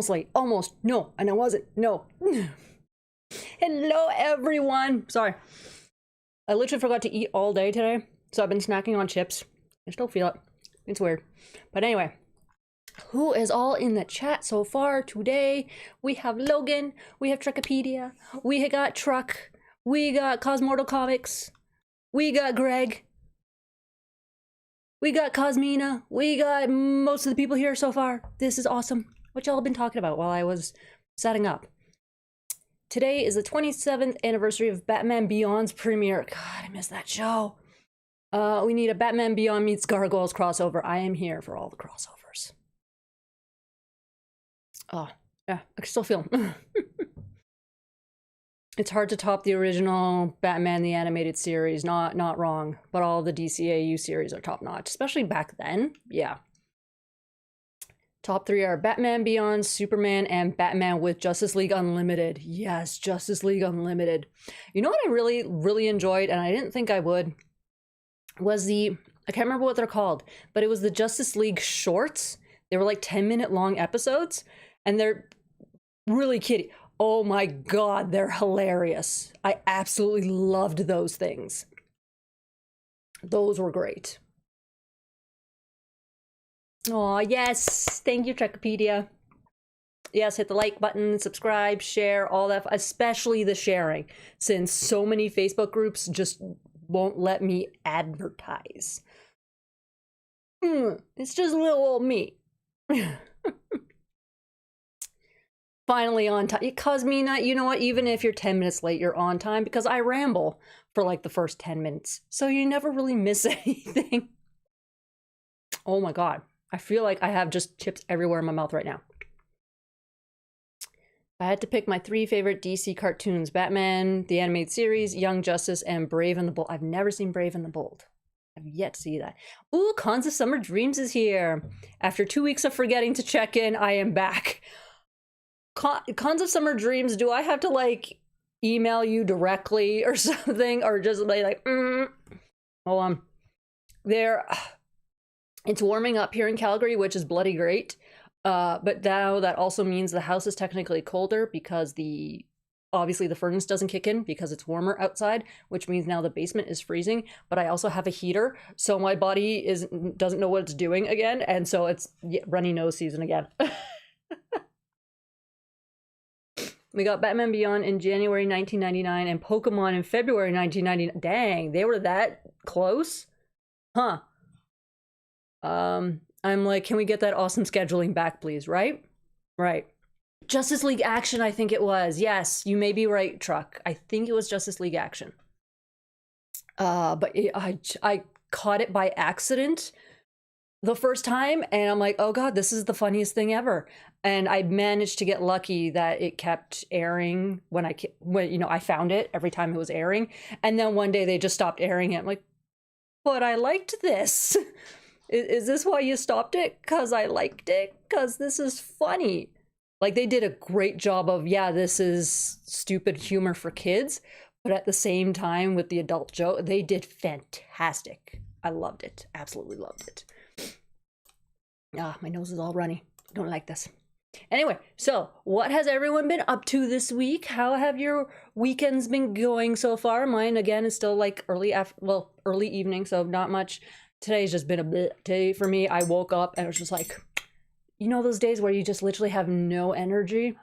almost late. Almost. No, and I wasn't. No. Hello, everyone. Sorry. I literally forgot to eat all day today, so I've been snacking on chips. I still feel it. It's weird. But anyway, who is all in the chat so far today? We have Logan, we have Trekkipedia, we got Truck, we got Cosmortal Comics, we got Greg, we got Cosmina, we got most of the people here so far. This is awesome. What y'all have been talking about while I was setting up. Today is the 27th anniversary of Batman Beyond's premiere. God, I missed that show. We need a Batman Beyond meets Gargoyles crossover. I am here for all the crossovers. Oh, yeah, I can still feel them. It's hard to top the original Batman the Animated Series, not wrong, but all the DCAU series are top notch, especially back then. Yeah. Top 3 are Batman Beyond, Superman, and Batman with Justice League Unlimited. Yes, Justice League Unlimited. You know what I really enjoyed, and I didn't think I would, was I can't remember what they're called, but it was the Justice League shorts. They were like 10-minute long episodes, and they're really kiddie. Oh my God, they're hilarious. I absolutely loved those things. Those were great. Oh, yes. Thank you, Trekkipedia. Yes, hit the like button, subscribe, share, all that, especially the sharing, since so many Facebook groups just won't let me advertise. It's just little old me. Finally on time. Cosmina, you know what? Even if you're 10 minutes late, you're on time because I ramble for like the first 10 minutes. So you never really miss anything. Oh my God. I feel like I have just chips everywhere in my mouth right now. I had to pick my 3 favorite DC cartoons: Batman, the Animated Series, Young Justice, and Brave and the Bold. I've never seen Brave and the Bold. I've yet to see that. Ooh, Cons of Summer Dreams is here. After 2 weeks of forgetting to check in, I am back. Cons of Summer Dreams, do I have to like email you directly or something? Or just like, hold on. It's warming up here in Calgary, which is bloody great. But now that also means the house is technically colder because obviously the furnace doesn't kick in because it's warmer outside, which means now the basement is freezing. But I also have a heater, so my body doesn't know what it's doing again, and so it's runny nose season again. We got Batman Beyond in January 1999 and Pokemon in February 1999. Dang, they were that close? Huh. I'm like, can we get that awesome scheduling back, please? Right? Right. Justice League Action, I think it was. Yes, you may be right, Truck. I think it was Justice League Action. But I caught it by accident the first time, and I'm like, oh God, this is the funniest thing ever. And I managed to get lucky that it kept airing when I found it every time it was airing. And then one day they just stopped airing it. I'm like, but I liked this. Is this why you stopped it? Because I liked it? Because this is funny. Like, they did a great job of, yeah, this is stupid humor for kids, but at the same time with the adult joke, they did fantastic. I loved it. Absolutely loved it. Ah, my nose is all runny. Don't like this. Anyway, so what has everyone been up to this week? How have your weekends been going so far? Mine, again, is still like early evening, so not much. Today's just been a bit day for me. I woke up and it was just like, you know those days where you just literally have no energy?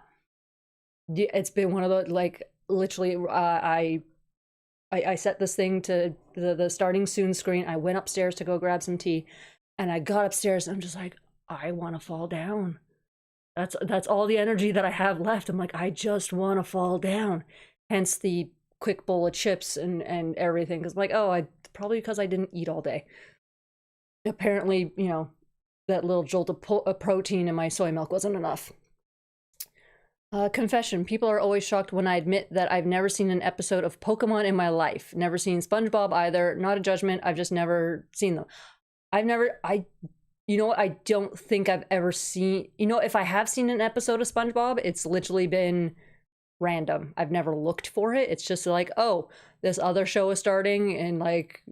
It's been one of those, like, literally, I set this thing to the starting soon screen. I went upstairs to go grab some tea, and I got upstairs and I'm just like, I want to fall down. That's all the energy that I have left. I'm like, I just want to fall down. Hence the quick bowl of chips and everything. Because I'm like, oh, probably because I didn't eat all day. Apparently, you know, that little jolt of protein in my soy milk wasn't enough. Confession. People are always shocked when I admit that I've never seen an episode of Pokemon in my life. Never seen SpongeBob either. Not a judgment. I've just never seen them. You know what? I don't think I've ever seen... You know, if I have seen an episode of SpongeBob, it's literally been random. I've never looked for it. It's just like, oh, this other show is starting in, like,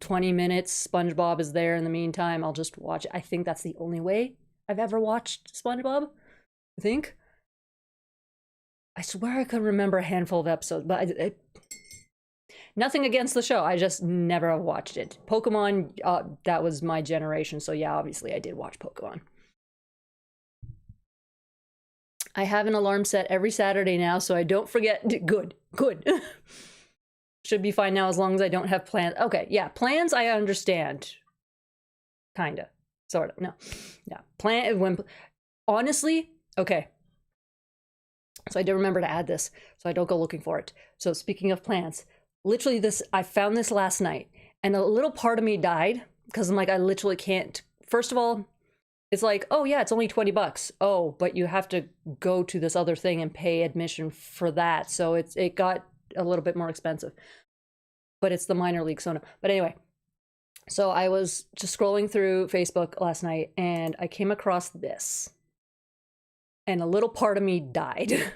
20 minutes. SpongeBob is there in the meantime. I'll just watch it. I think that's the only way I've ever watched SpongeBob. I think. I swear I could remember a handful of episodes, but nothing against the show. I just never have watched it. Pokemon, that was my generation, so yeah, obviously I did watch Pokemon. I have an alarm set every Saturday now, so I don't forget. Good. Should be fine now as long as I don't have plans. Okay, yeah, plans I understand. Kinda. Sort of. No. Yeah. Honestly, okay. So I did remember to add this, so I don't go looking for it. So speaking of plans, literally I found this last night, and a little part of me died, because I'm like, I literally can't. First of all, it's like, oh yeah, it's only $20. Oh, but you have to go to this other thing and pay admission for that. So it got a little bit more expensive. But it's the minor league Sona. But anyway, so I was just scrolling through Facebook last night, and I came across this. And a little part of me died.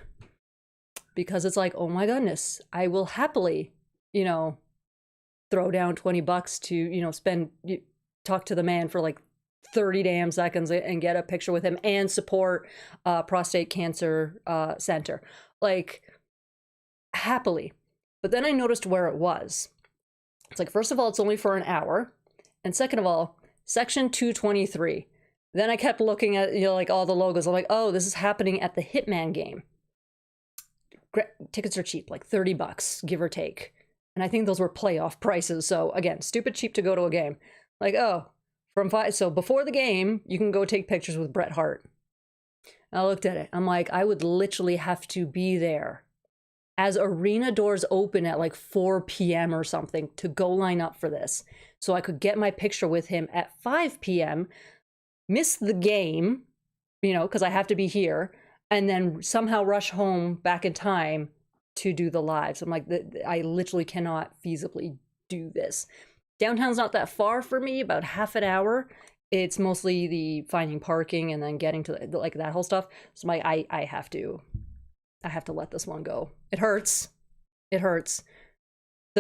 Because it's like, oh my goodness, I will happily, throw down $20 to, talk to the man for like 30 damn seconds and get a picture with him and support prostate cancer center. Like, happily. But then I noticed where it was. It's like, first of all, it's only for an hour. And second of all, section 223. Then I kept looking at, like all the logos. I'm like, oh, this is happening at the Hitman game. Tickets are cheap, like $30, give or take. And I think those were playoff prices. So again, stupid cheap to go to a game. Like, oh, so before the game, you can go take pictures with Bret Hart. And I looked at it. I'm like, I would literally have to be there as arena doors open at like 4 p.m. or something to go line up for this. So I could get my picture with him at 5 p.m., miss the game, because I have to be here, and then somehow rush home back in time to do the live. So I'm like, I literally cannot feasibly do this. Downtown's not that far for me, about half an hour. It's mostly the finding parking and then getting to like that whole stuff. So I have to let this one go. It hurts. The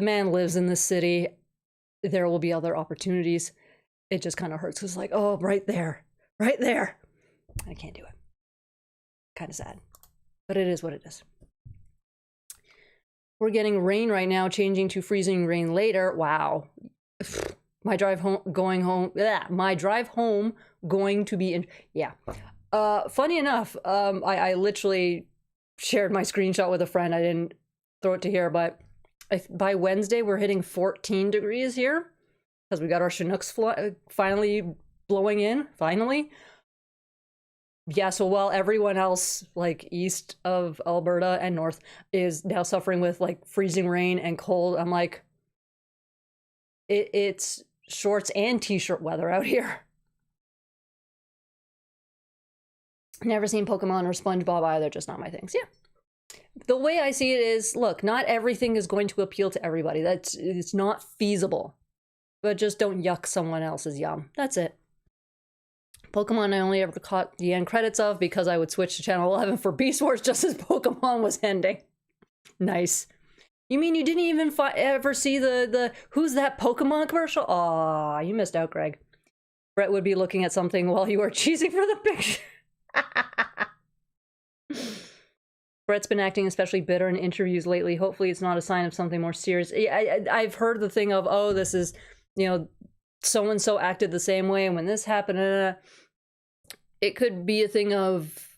man lives in this city. There will be other opportunities. It just kind of hurts because, like, oh, right there. I can't do it. Kind of sad. But it is what it is. We're getting rain right now, changing to freezing rain later. Wow. My drive home going to be in. Yeah. Funny enough, I literally shared my screenshot with a friend. I didn't throw it to here, but by Wednesday, we're hitting 14 degrees here. Because we got our Chinooks finally blowing in, finally. Yeah, so while everyone else, like east of Alberta and north, is now suffering with like freezing rain and cold, I'm like, it's shorts and t-shirt weather out here. Never seen Pokemon or SpongeBob either, just not my things. Yeah. The way I see it is, look, not everything is going to appeal to everybody. It's not feasible. But just don't yuck someone else's yum. That's it. Pokemon I only ever caught the end credits of because I would switch to channel 11 for Beast Wars just as Pokemon was ending. Nice. You mean you didn't even ever see the Who's That Pokemon commercial? Aw, you missed out, Greg. Brett would be looking at something while you were cheesing for the picture. Brett's been acting especially bitter in interviews lately. Hopefully it's not a sign of something more serious. I've heard the thing of, oh, this is, so-and-so acted the same way, and when this happened, it could be a thing of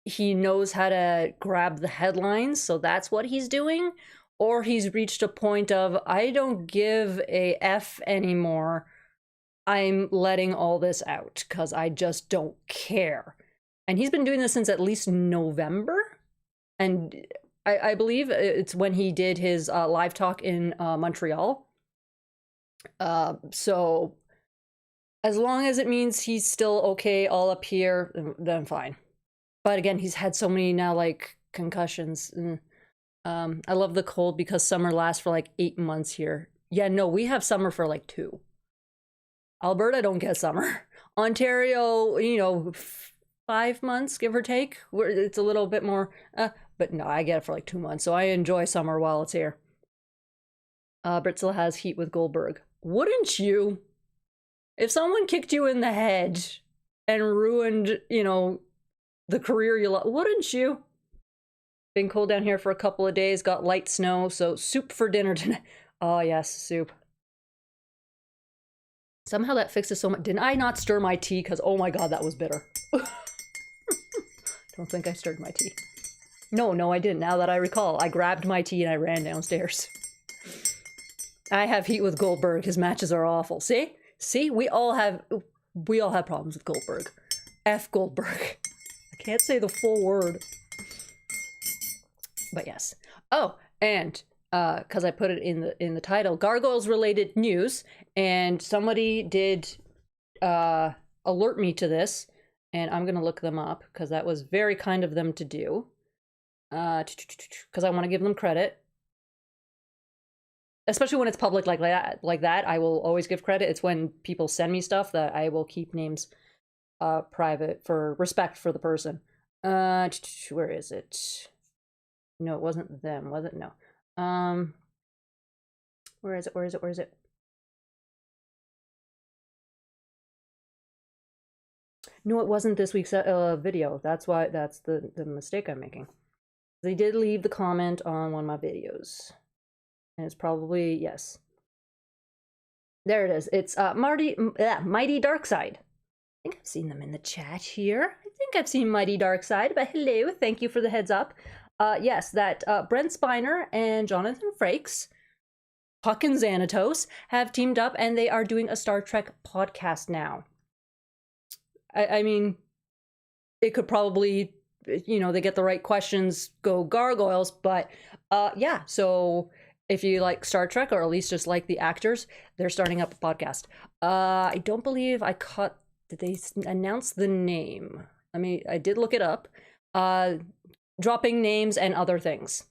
he knows how to grab the headlines, so that's what he's doing, or he's reached a point of, I don't give a F anymore. I'm letting all this out, because I just don't care. And he's been doing this since at least November, and I believe it's when he did his live talk in Montreal. So as long as it means he's still okay all up here, then fine. But again, he's had so many now, like, concussions. I love the cold because summer lasts for like 8 months here. Yeah, no, we have summer for like 2. Alberta don't get summer. Ontario, 5 months, give or take. It's a little bit more, but no, I get it for like 2 months. So I enjoy summer while it's here. Britzel has heat with Goldberg. Wouldn't you? If someone kicked you in the head and ruined, The career you love. Wouldn't you? Been cold down here for a couple of days, got light snow, so soup for dinner tonight. Oh, yes, soup. Somehow that fixes so much. Didn't I not stir my tea? Because, oh my god, that was bitter. Don't think I stirred my tea. No, I didn't. Now that I recall, I grabbed my tea and I ran downstairs. I have heat with Goldberg. His matches are awful. See? We all have problems with Goldberg. F Goldberg. I can't say the full word. But yes. Oh, and because I put it in the title, Gargoyles-related news, and somebody did alert me to this, and I'm gonna look them up because that was very kind of them to do. Because I want to give them credit, especially when it's public like that. I will always give credit. It's when people send me stuff that I will keep names private for respect for the person. Where is it? No, it wasn't them, was it? No. Where is it? No, it wasn't this week's video. That's why, that's the mistake I'm making. They did leave the comment on one of my videos. And it's probably, yes. There it is. It's Mighty Darkside. I think I've seen them in the chat here. I think I've seen Mighty Darkside, but hello, thank you for the heads up. Yes, that Brent Spiner and Jonathan Frakes, Puck and Xanatos, have teamed up and they are doing a Star Trek podcast now. I mean, it could probably, you know, they get the right questions, go Gargoyles, but yeah, so if you like Star Trek, or at least just like the actors, they're starting up a podcast. I don't believe I caught, did they announce the name? I mean, I did look it up. Dropping Names and Other Things,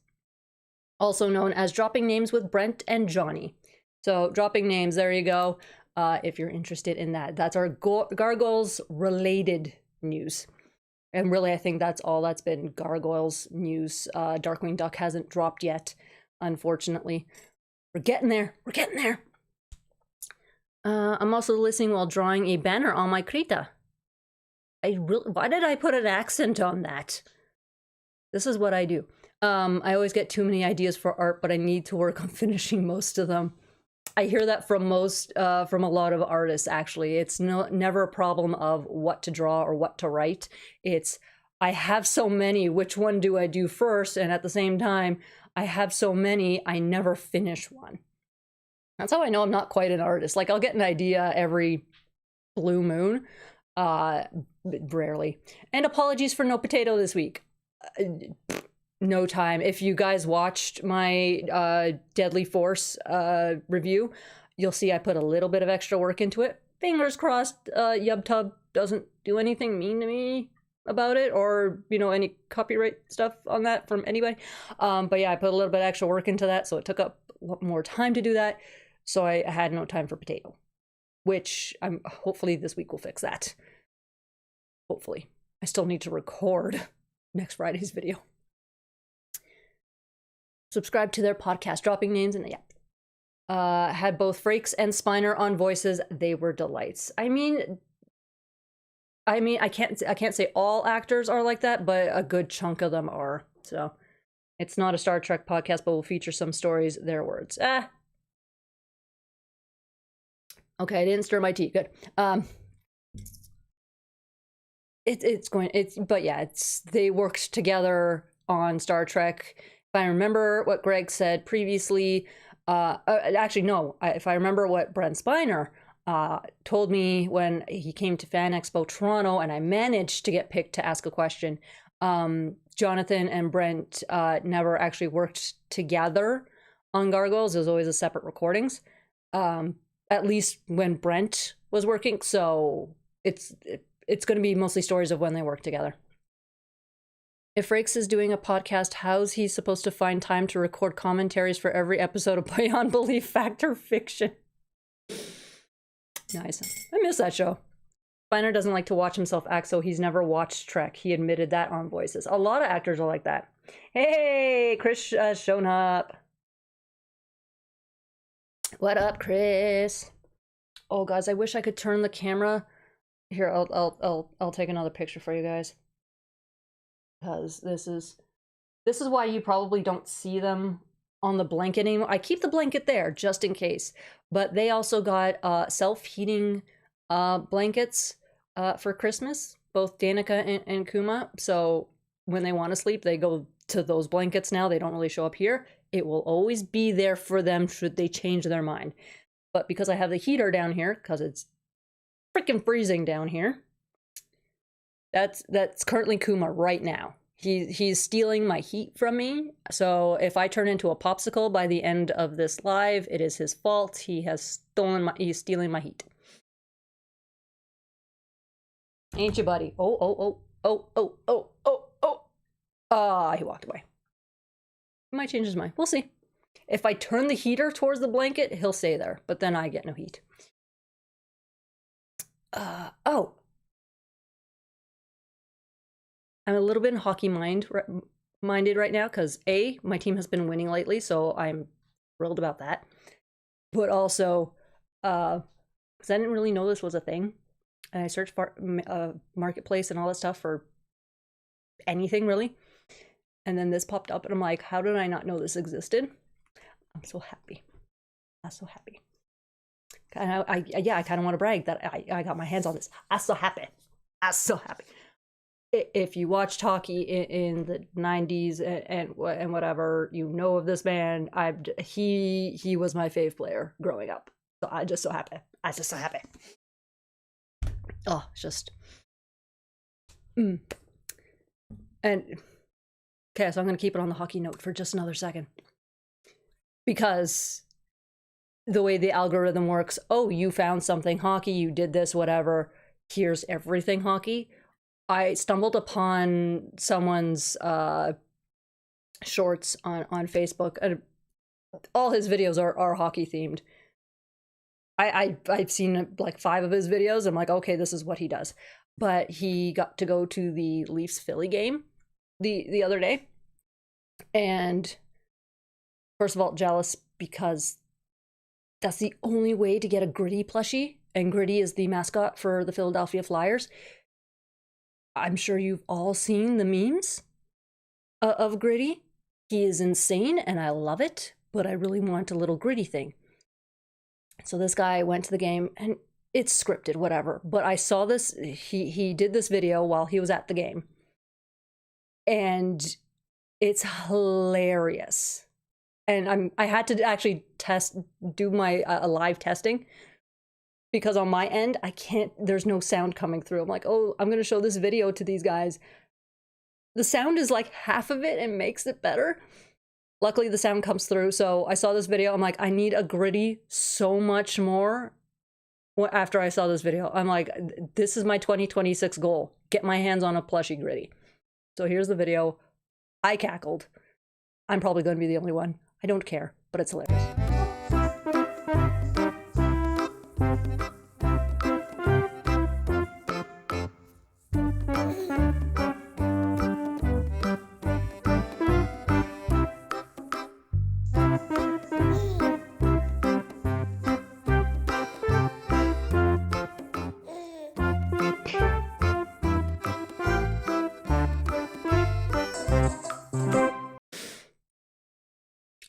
also known as Dropping Names with Brent and Johnny. So Dropping Names, there you go. If you're interested in that, that's our Gargoyles-related news. And really, I think that's all that's been Gargoyles news. Darkwing Duck hasn't dropped yet, unfortunately. We're getting there. We're getting there. I'm also listening while drawing a banner on my Krita. Why did I put an accent on that? This is what I do. I always get too many ideas for art, but I need to work on finishing most of them. I hear that from from a lot of artists, actually. It's never a problem of what to draw or what to write. It's, I have so many, which one do I do first? And at the same time, I have so many, I never finish one. That's how I know I'm not quite an artist. Like, I'll get an idea every blue moon, rarely. And apologies for no potato this week. No time. If you guys watched my Deadly Force review, you'll see I put a little bit of extra work into it. Fingers crossed YubTub doesn't do anything mean to me about it, or, you know, any copyright stuff on that from anybody. But yeah, I put a little bit of extra work into that, so it took up a lot more time to do that. So I had no time for potato, which I'm hopefully this week will fix that. Hopefully. I still need to record next Friday's video. Subscribe to their podcast, Dropping Names, and yeah. Had both Frakes and Spiner on voices. They were delights. I mean, I can't say all actors are like that, but a good chunk of them are. So it's not a Star Trek podcast, but will feature some stories, their words. Okay, I didn't stir my tea. Good. But yeah, they worked together on Star Trek. If I remember what Greg said previously, actually no, if I remember what Brent Spiner told me when he came to Fan Expo Toronto and I managed to get picked to ask a question, Jonathan and Brent never actually worked together on Gargoyles. It was always a separate recordings, at least when Brent was working. So it's going to be mostly stories of when they worked together. If Frakes is doing a podcast, how's he supposed to find time to record commentaries for every episode of Beyond Belief Fact or Fiction? Nice. I miss that show. Spiner doesn't like to watch himself act, so he's never watched Trek. He admitted that on Voices. A lot of actors are like that. Hey, Chris shown up. What up, Chris? Oh, guys, I wish I could turn the camera. Here, I'll take another picture for you guys. because this is why you probably don't see them on the blanket anymore. I keep the blanket there just in case, but they also got self-heating blankets for Christmas, both Danica and Kuma. So when they want to sleep, they go to those blankets now. They don't really show up here. It will always be there for them should they change their mind. But because I have the heater down here, because it's freaking freezing down here, that's currently Kuma right now. He's stealing my heat from me. So if I turn into a popsicle by the end of this live, it is his fault. He's stealing my heat. Ain't you, buddy? Oh. He walked away. He might change his mind. We'll see. If I turn the heater towards the blanket, he'll stay there, but then I get no heat. Oh. I'm a little bit hockey minded right now because A, my team has been winning lately, so I'm thrilled about that. But also, because I didn't really know this was a thing, and I searched for marketplace and all that stuff for anything really, and then this popped up, and I'm like, how did I not know this existed? I'm so happy. I'm so happy. And I kind of want to brag that I got my hands on this. I'm so happy. I'm so happy. If you watched hockey in the 90s and whatever, you know of this man. He was my fave player growing up. So I'm just so happy. I'm just so happy. Oh, just. And okay, so I'm going to keep it on the hockey note for just another second. Because the way the algorithm works, oh, you found something hockey, you did this, whatever, here's everything hockey. I stumbled upon someone's shorts on Facebook, and all his videos are hockey themed. I've seen like 5 of his videos. I'm like, okay, this is what he does. But he got to go to the Leafs-Philly game the other day. And first of all, jealous because that's the only way to get a Gritty plushie. And Gritty is the mascot for the Philadelphia Flyers. I'm sure you've all seen the memes of Gritty. He is insane and I love it, but I really want a little Gritty thing. So this guy went to the game and it's scripted, whatever. But I saw this, he did this video while he was at the game. And it's hilarious. And I had to actually do my live testing. Because on my end, there's no sound coming through. I'm like, oh, I'm going to show this video to these guys. The sound is like half of it and makes it better. Luckily, the sound comes through. So I saw this video. I'm like, I need a Gritty so much more. After I saw this video, I'm like, this is my 2026 goal. Get my hands on a plushie Gritty. So here's the video. I cackled. I'm probably going to be the only one. I don't care, but it's hilarious.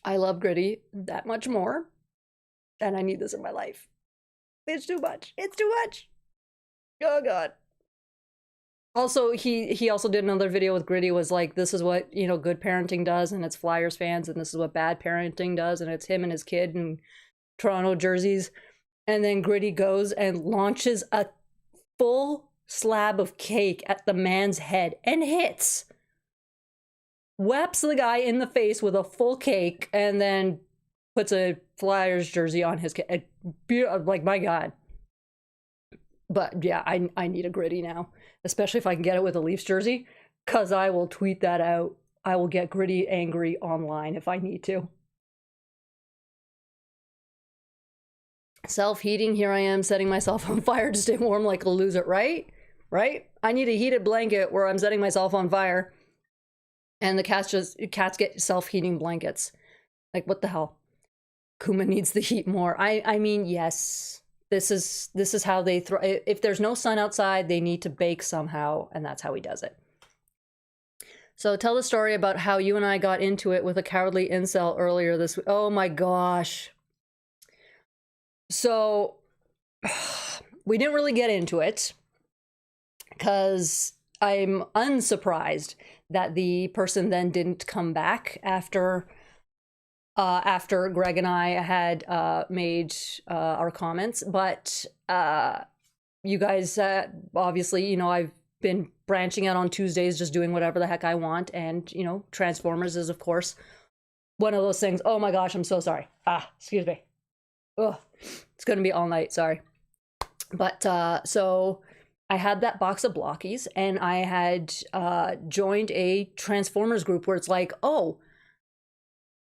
I love Gritty that much more, and I need this in my life. It's too much. It's too much. Oh God. Also, he also did another video with Gritty, was like, this is what, you know, good parenting does, and it's Flyers fans, and this is what bad parenting does, and it's him and his kid in Toronto jerseys. And then Gritty goes and launches a full slab of cake at the man's head and hits. Whaps the guy in the face with a full cake and then puts a Flyers jersey on his kid. Like, my God. But yeah, I need a Gritty now, especially if I can get it with a Leafs jersey, because I will tweet that out. I will get Gritty angry online if I need to. Self-heating, here I am setting myself on fire to stay warm like a loser, right? Right? I need a heated blanket where I'm setting myself on fire. And the cats get self-heating blankets. Like, what the hell? Kuma needs the heat more. I mean, yes. This is how they if there's no sun outside, they need to bake somehow, and that's how he does it. So tell the story about how you and I got into it with a cowardly incel earlier this week. Oh my gosh. So we didn't really get into it because I'm unsurprised that the person then didn't come back after Greg and I had made our comments. But you guys, obviously, you know, I've been branching out on Tuesdays, just doing whatever the heck I want. And, you know, Transformers is, of course, one of those things. Oh my gosh, I'm so sorry. Excuse me. Ugh, it's going to be all night. Sorry. But so I had that box of blockies, and I had joined a Transformers group where it's like, oh,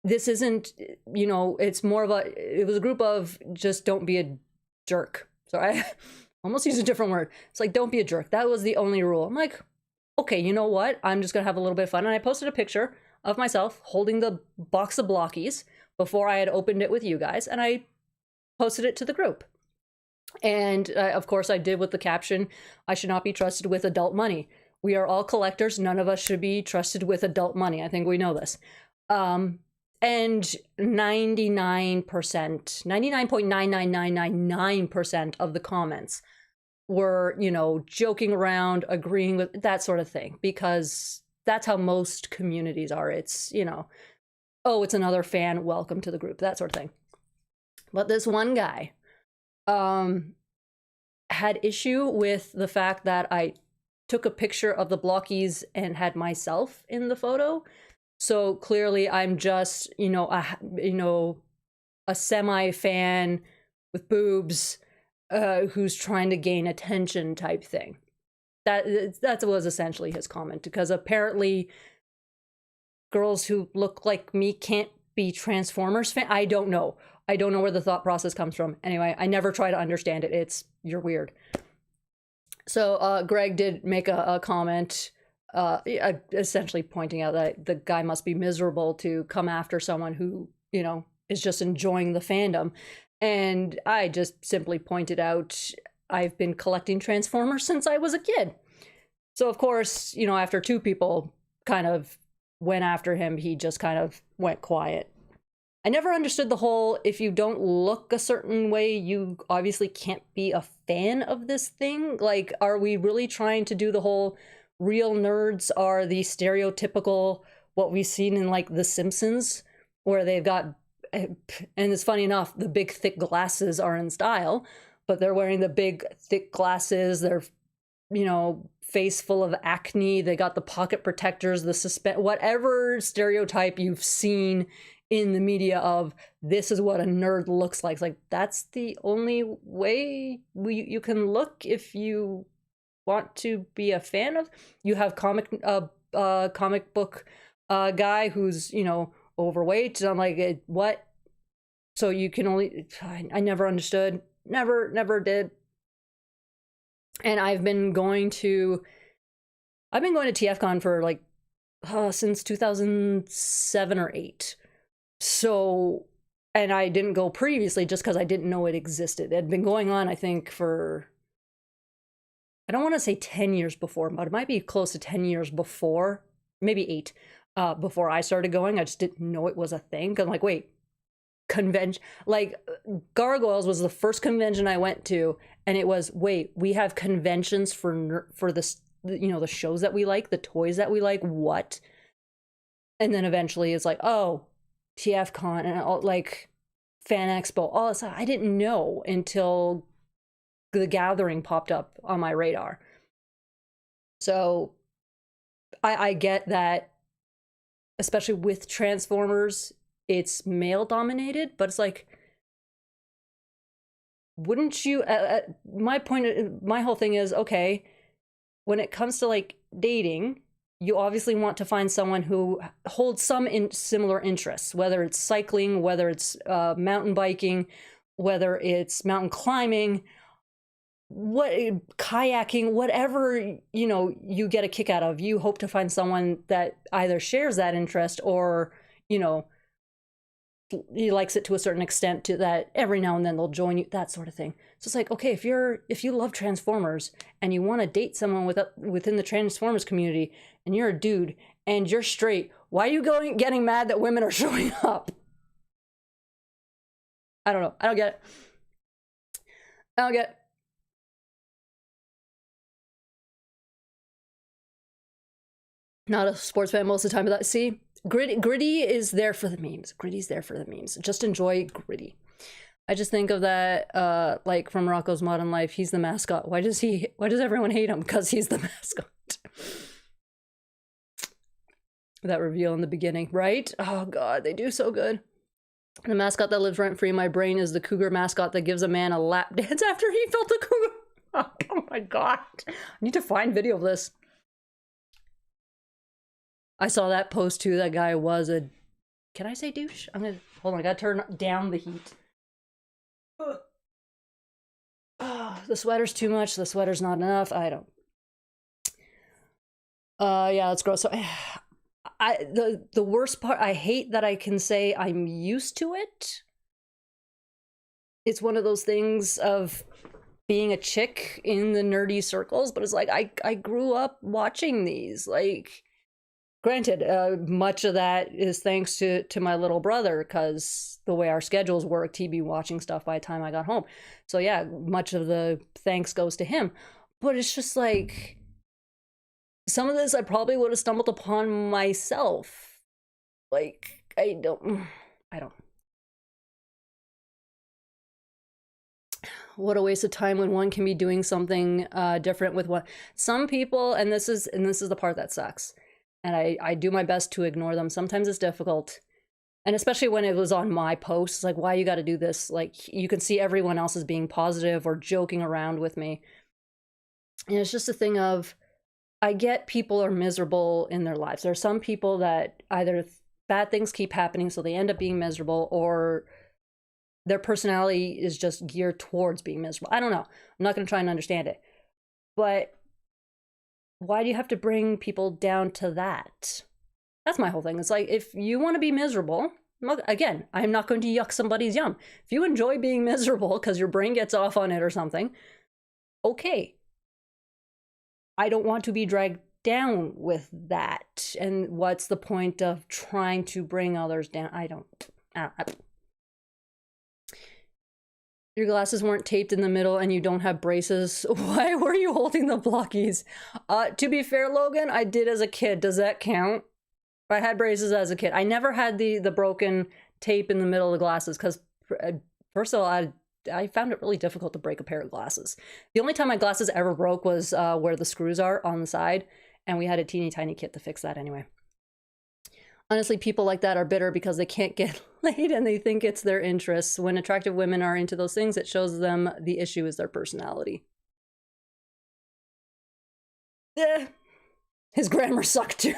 this isn't, you know, it's more of it was a group of just don't be a jerk. So I almost used a different word. It's like, don't be a jerk. That was the only rule. I'm like, okay, you know what? I'm just going to have a little bit of fun. And I posted a picture of myself holding the box of blockies before I had opened it with you guys. And I posted it to the group. And of course I did with the caption, I should not be trusted with adult money. We are all collectors. None of us should be trusted with adult money. I think we know this. And 99%, 99.99999% of the comments were, you know, joking around, agreeing with that sort of thing, because that's how most communities are. It's, you know, oh, it's another fan, welcome to the group, that sort of thing. But this one guy had issue with the fact that I took a picture of the blockies and had myself in the photo. So clearly I'm just, you know, a semi-fan with boobs who's trying to gain attention type thing. That was essentially his comment, because apparently girls who look like me can't be Transformers fan. I don't know where the thought process comes from. Anyway, I never try to understand it. You're weird. So Greg did make a comment essentially pointing out that the guy must be miserable to come after someone who, you know, is just enjoying the fandom. And I just simply pointed out I've been collecting Transformers since I was a kid. So of course, you know, after two people kind of went after him, he just kind of went quiet. I never understood the whole, if you don't look a certain way, you obviously can't be a fan of this thing. Like, are we really trying to do the whole real nerds are the stereotypical, what we've seen in like The Simpsons, where they've got, and it's funny enough, the big thick glasses are in style, but they're wearing the big thick glasses. They're, you know, face full of acne. They got the pocket protectors, the whatever stereotype you've seen in the media of this is what a nerd looks like. It's like, that's the only way you can look if you want to be a fan of. You have comic book guy who's, you know, overweight. I'm like, what? So you can only, I never understood, never did. And I've been going to TFCon for like since 2007 or 8. So, and I didn't go previously just because I didn't know it existed. It had been going on, I think, for, I don't want to say 10 years before, but it might be close to 10 years before, maybe 8, before I started going. I just didn't know it was a thing. Cause I'm like, wait, convention, like Gargoyles was the first convention I went to, and it was, wait, we have conventions for this, you know, the shows that we like, the toys that we like, what? And then eventually it's like, oh, TFCon and all, like Fan Expo, all this. I didn't know until the gathering popped up on my radar. So I get that, especially with Transformers, it's male dominated, but it's like, wouldn't you, my whole thing is, okay, when it comes to like dating, you obviously want to find someone who holds some similar interests, whether it's cycling, whether it's mountain biking, whether it's mountain climbing, kayaking, whatever, you know, you get a kick out of. You hope to find someone that either shares that interest or, you know, he likes it to a certain extent to that every now and then they'll join you, that sort of thing. So it's like, okay, if you love Transformers and you want to date someone within the Transformers community and you're a dude and you're straight. Why are you getting mad that women are showing up? I don't know. I don't get it. I don't get it. Not a sports fan most of the time, but that, see, Gritty is there for the memes. Gritty's there for the memes. Just enjoy Gritty. I just think of that, like from Rocco's Modern Life. He's the mascot. Why does everyone hate him? Because he's the mascot. That reveal in the beginning, right? Oh god, they do so good. The mascot that lives rent-free in my brain is the cougar mascot that gives a man a lap dance after he felt the cougar. Oh my god. I need to find video of this. I saw that post too. That guy was a... Can I say douche? I'm gonna... Hold on, I gotta turn down the heat. Oh, the sweater's too much. The sweater's not enough. I don't... yeah, that's gross. So, the worst part, I hate that I can say I'm used to it. It's one of those things of being a chick in the nerdy circles, but it's like, I grew up watching these, like... Granted, much of that is thanks to my little brother, because the way our schedules worked, he'd be watching stuff by the time I got home. So yeah, much of the thanks goes to him. But it's just like, some of this I probably would have stumbled upon myself. Like, I don't. What a waste of time when one can be doing something different with one. Some people, and this is the part that sucks. And I do my best to ignore them. Sometimes it's difficult. And especially when it was on my posts, like, why you got to do this? Like, you can see everyone else is being positive or joking around with me. And it's just a thing of, I get people are miserable in their lives. There are some people that either bad things keep happening, so they end up being miserable, or their personality is just geared towards being miserable. I don't know. I'm not going to try and understand it. But why do you have to bring people down to that? That's my whole thing. It's like, if you want to be miserable, again, I'm not going to yuck somebody's yum. If you enjoy being miserable because your brain gets off on it or something, okay. I don't want to be dragged down with that. And what's the point of trying to bring others down? I don't. Your glasses weren't taped in the middle and you don't have braces. Why were you holding the blockies? To be fair, Logan, I did as a kid. Does that count? I had braces as a kid. I never had the broken tape in the middle of the glasses because, first of all, I found it really difficult to break a pair of glasses. The only time my glasses ever broke was where the screws are on the side, and we had a teeny tiny kit to fix that anyway. Honestly, people like that are bitter because they can't get laid and they think it's their interests. When attractive women are into those things, it shows them the issue is their personality. His grammar sucked too.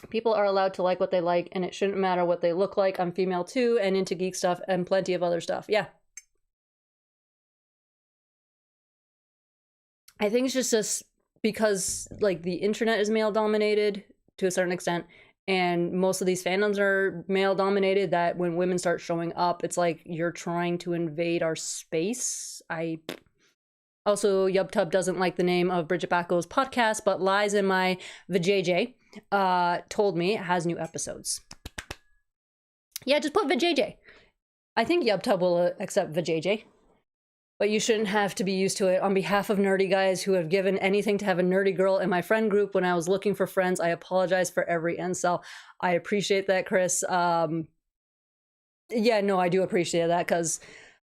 People are allowed to like what they like, and it shouldn't matter what they look like. I'm female too, and into geek stuff and plenty of other stuff. Yeah. I think it's just because, like, the internet is male dominated to a certain extent, and most of these fandoms are male dominated, that when women start showing up, it's like you're trying to invade our space. Also, YubTub doesn't like the name of Bridget Bacco's podcast, but Lies in My VJJ told me it has new episodes. Yeah, just put VJJ. I think YubTub will accept VJJ. But you shouldn't have to be used to it. On behalf of nerdy guys who have given anything to have a nerdy girl in my friend group when I was looking for friends, I apologize for every incel. I appreciate that, Chris. Yeah, no, I do appreciate that because,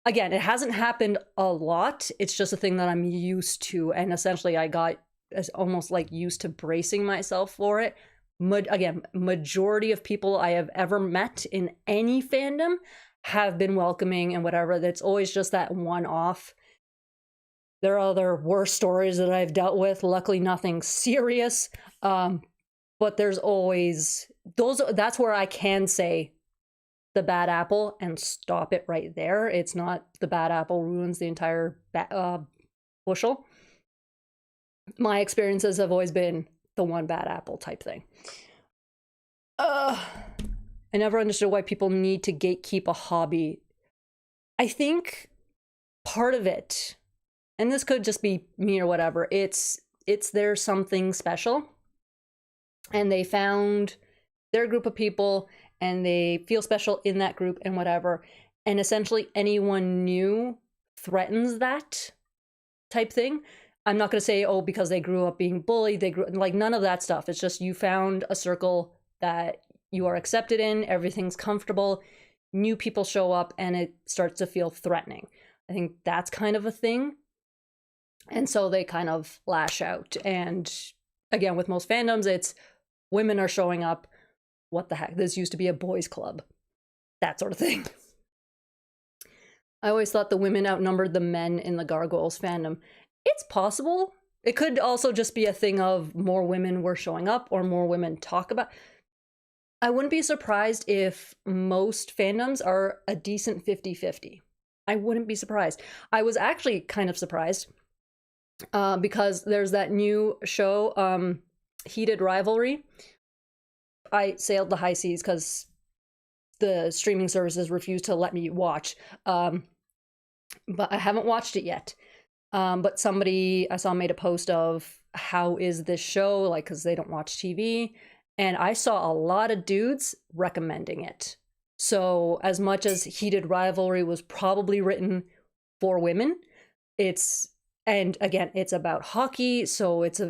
again, it hasn't happened a lot. It's just a thing that I'm used to. And essentially, I got almost like used to bracing myself for it. Again, majority of people I have ever met in any fandom have been welcoming and whatever. That's always just that one-off. There are other worse stories that I've dealt with. Luckily, nothing serious. But there's always those. That's where I can say the bad apple and stop it right there. It's not the bad apple ruins the entire bushel. My experiences have always been the one bad apple type thing. I never understood why people need to gatekeep a hobby. I think part of it, and this could just be me or whatever, it's there's something special, and they found their group of people and they feel special in that group and whatever, and essentially anyone new threatens that type thing. I'm not going to say, oh, because they grew up being bullied, they grew, like, none of that stuff. It's just you found a circle that you are accepted in, everything's comfortable, new people show up, and it starts to feel threatening. I think that's kind of a thing. And so they kind of lash out. And again, with most fandoms, it's women are showing up. What the heck? This used to be a boys' club. That sort of thing. I always thought the women outnumbered the men in the Gargoyles fandom. It's possible. It could also just be a thing of more women were showing up or more women talk about. I wouldn't be surprised if most fandoms are a decent 50-50. I wouldn't be surprised. I was actually kind of surprised because there's that new show, Heated Rivalry. I sailed the high seas because the streaming services refused to let me watch. But I haven't watched it yet. But somebody I saw made a post of how is this show, like, because they don't watch TV, and I saw a lot of dudes recommending it. So as much as Heated Rivalry was probably written for women, and again, it's about hockey, so it's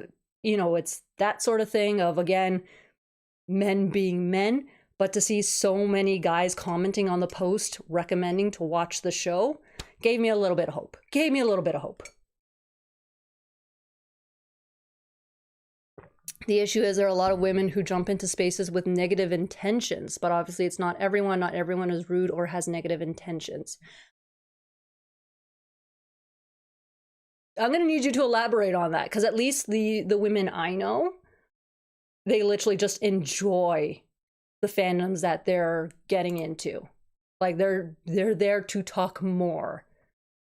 it's that sort of thing of, again, men being men, but to see so many guys commenting on the post recommending to watch the show gave me a little bit of hope. The issue is there are a lot of women who jump into spaces with negative intentions, but obviously it's not everyone. Not everyone is rude or has negative intentions. I'm going to need you to elaborate on that, because at least the women I know, they literally just enjoy the fandoms that they're getting into. Like, they're there to talk more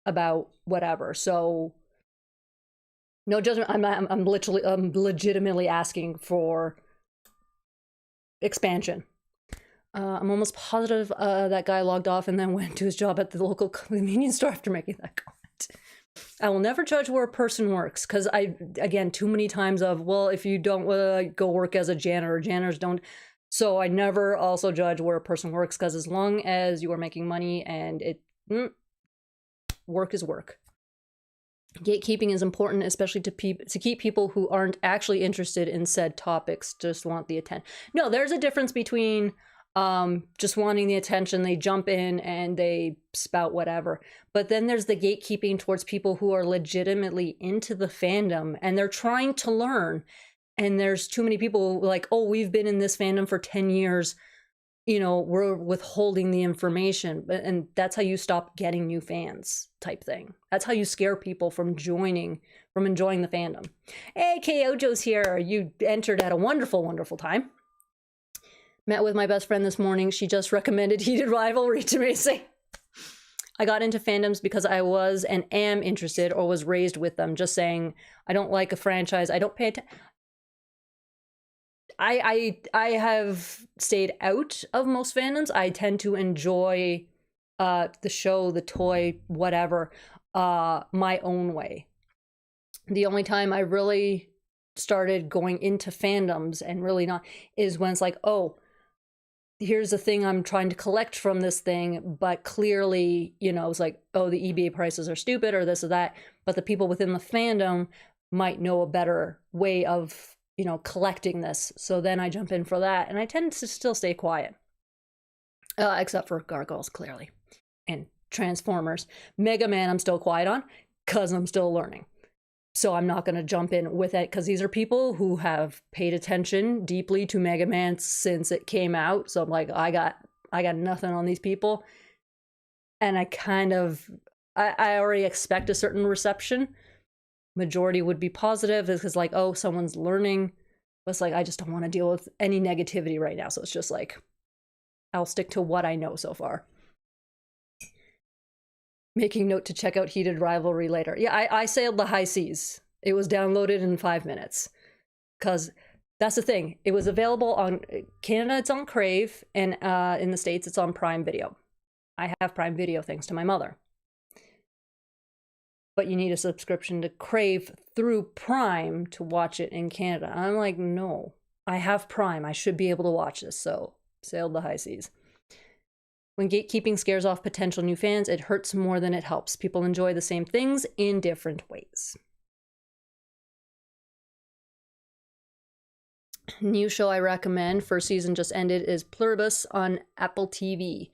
about whatever. So no judgment. I'm legitimately asking for expansion. I'm almost positive that guy logged off and then went to his job at the local convenience store after making that comment. I will never judge where a person works, because again, too many times of, well, if you don't go work as a janitor, janitors don't. So I never also judge where a person works, because as long as you are making money and work is work. Gatekeeping is important, especially to keep people who aren't actually interested in said topics, just want the attention. No, there's a difference between just wanting the attention, they jump in and they spout whatever. But then there's the gatekeeping towards people who are legitimately into the fandom and they're trying to learn. And there's too many people like, oh, we've been in this fandom for 10 years. We're withholding the information. And that's how you stop getting new fans type thing. That's how you scare people from enjoying the fandom. Hey, Kojo's here. You entered at a wonderful, wonderful time. Met with my best friend this morning. She just recommended Heated Rivalry to me. I got into fandoms because I was and am interested or was raised with them. Just saying, I don't like a franchise. I don't pay attention. I have stayed out of most fandoms. I tend to enjoy the show, the toy, whatever, my own way. The only time I really started going into fandoms and really not is when it's like, oh, here's the thing I'm trying to collect from this thing, but clearly, it's like, oh, the eBay prices are stupid or this or that, but the people within the fandom might know a better way of collecting this. So then I jump in for that, and I tend to still stay quiet. Except for Gargoyles, clearly. And Transformers. Mega Man I'm still quiet on, because I'm still learning. So I'm not going to jump in with it, because these are people who have paid attention deeply to Mega Man since it came out. So I'm like, I got nothing on these people. And I already expect a certain reception. Majority would be positive, because like, oh, someone's learning. But it's like, I just don't want to deal with any negativity right now. So it's just like, I'll stick to what I know so far. Making note to check out Heated Rivalry later. Yeah, I sailed the high seas. It was downloaded in 5 minutes. Because that's the thing. It was available on Canada, it's on Crave, and in the States, it's on Prime Video. I have Prime Video thanks to my mother. but you need a subscription to Crave through Prime to watch it in Canada. I'm like, no, I have Prime. I should be able to watch this. So sailed the high seas. When gatekeeping scares off potential new fans, it hurts more than it helps. People enjoy the same things in different ways. New show I recommend, first season just ended, is Pluribus on Apple TV.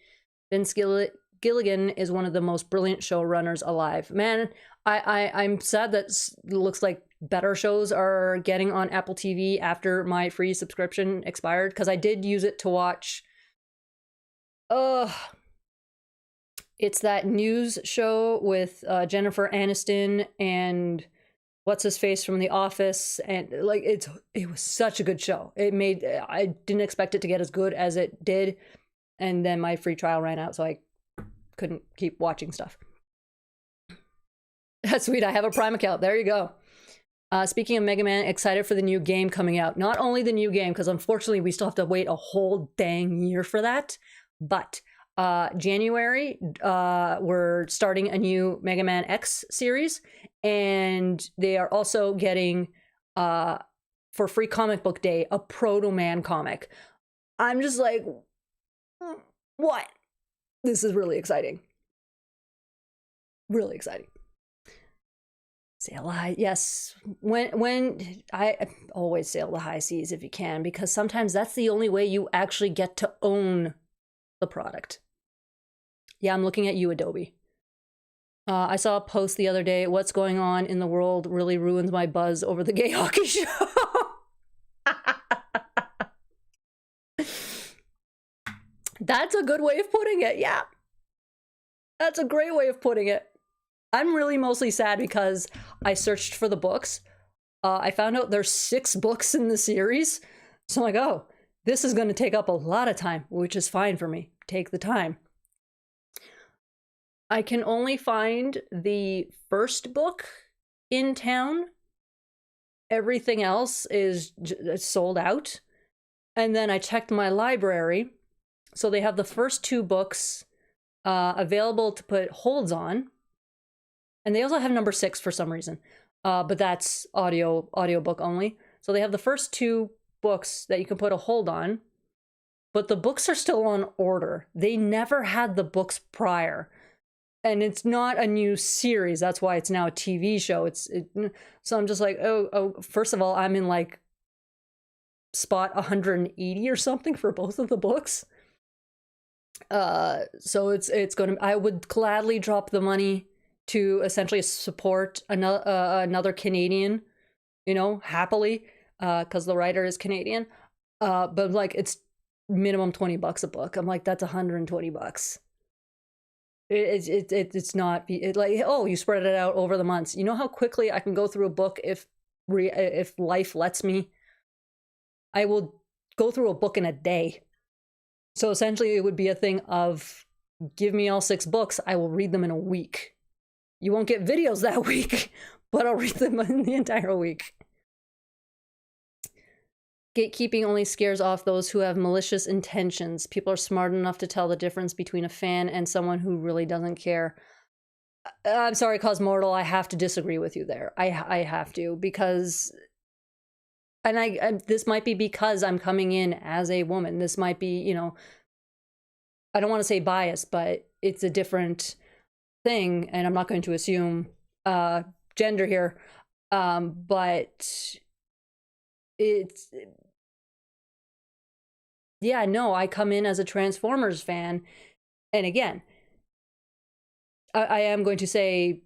Vince Gilligan is one of the most brilliant showrunners alive. Man, I'm sad that it looks like better shows are getting on Apple TV after my free subscription expired, because I did use it to watch... it's that news show with Jennifer Aniston and what's his face from The Office, and like it was such a good show. I didn't expect it to get as good as it did, and then my free trial ran out, so I couldn't keep watching stuff. That's sweet. I have a Prime account. There you go. Speaking of Mega Man, excited for the new game coming out. Not only the new game, because unfortunately we still have to wait a whole dang year for that. But January, we're starting a new Mega Man X series, and they are also getting, for free comic book day, a Proto Man comic. I'm just like, what? This is really exciting. Really exciting. Sail the high, yes. When I always sail the high seas if you can, because sometimes that's the only way you actually get to own the product. Yeah, I'm looking at you, Adobe. I saw a post the other day, what's going on in the world really ruins my buzz over the gay hockey show. That's a good way of putting it, yeah. That's a great way of putting it. I'm really mostly sad because I searched for the books. I found out there's 6 books in the series. So I'm like, oh, this is going to take up a lot of time, which is fine for me. Take the time. I can only find the first book in town. Everything else is sold out. And then I checked my library. So they have the first 2 books available to put holds on. And they also have number 6 for some reason. But that's audiobook only. So they have the first 2 books that you can put a hold on. But the books are still on order. They never had the books prior. And it's not a new series. That's why it's now a TV show. So I'm just like, oh, first of all, I'm in like spot 180 or something for both of the books. So it's going to, I would gladly drop the money to essentially support another Canadian, happily, because the writer is Canadian. But like, it's minimum $20 a book. I'm like, that's $120. It's not like, oh, you spread it out over the months. You know how quickly I can go through a book if life lets me? I will go through a book in a day. So essentially it would be a thing of, give me all 6 books, I will read them in a week. You won't get videos that week, but I'll read them in the entire week. Gatekeeping only scares off those who have malicious intentions. People are smart enough to tell the difference between a fan and someone who really doesn't care. I'm sorry, Cosmortal, I have to disagree with you there. I have to, because... And I this might be because I'm coming in as a woman. This might be, I don't want to say biased, but it's a different thing, and I'm not going to assume gender here. But it's... Yeah, no, I come in as a Transformers fan. And again, I am going to say,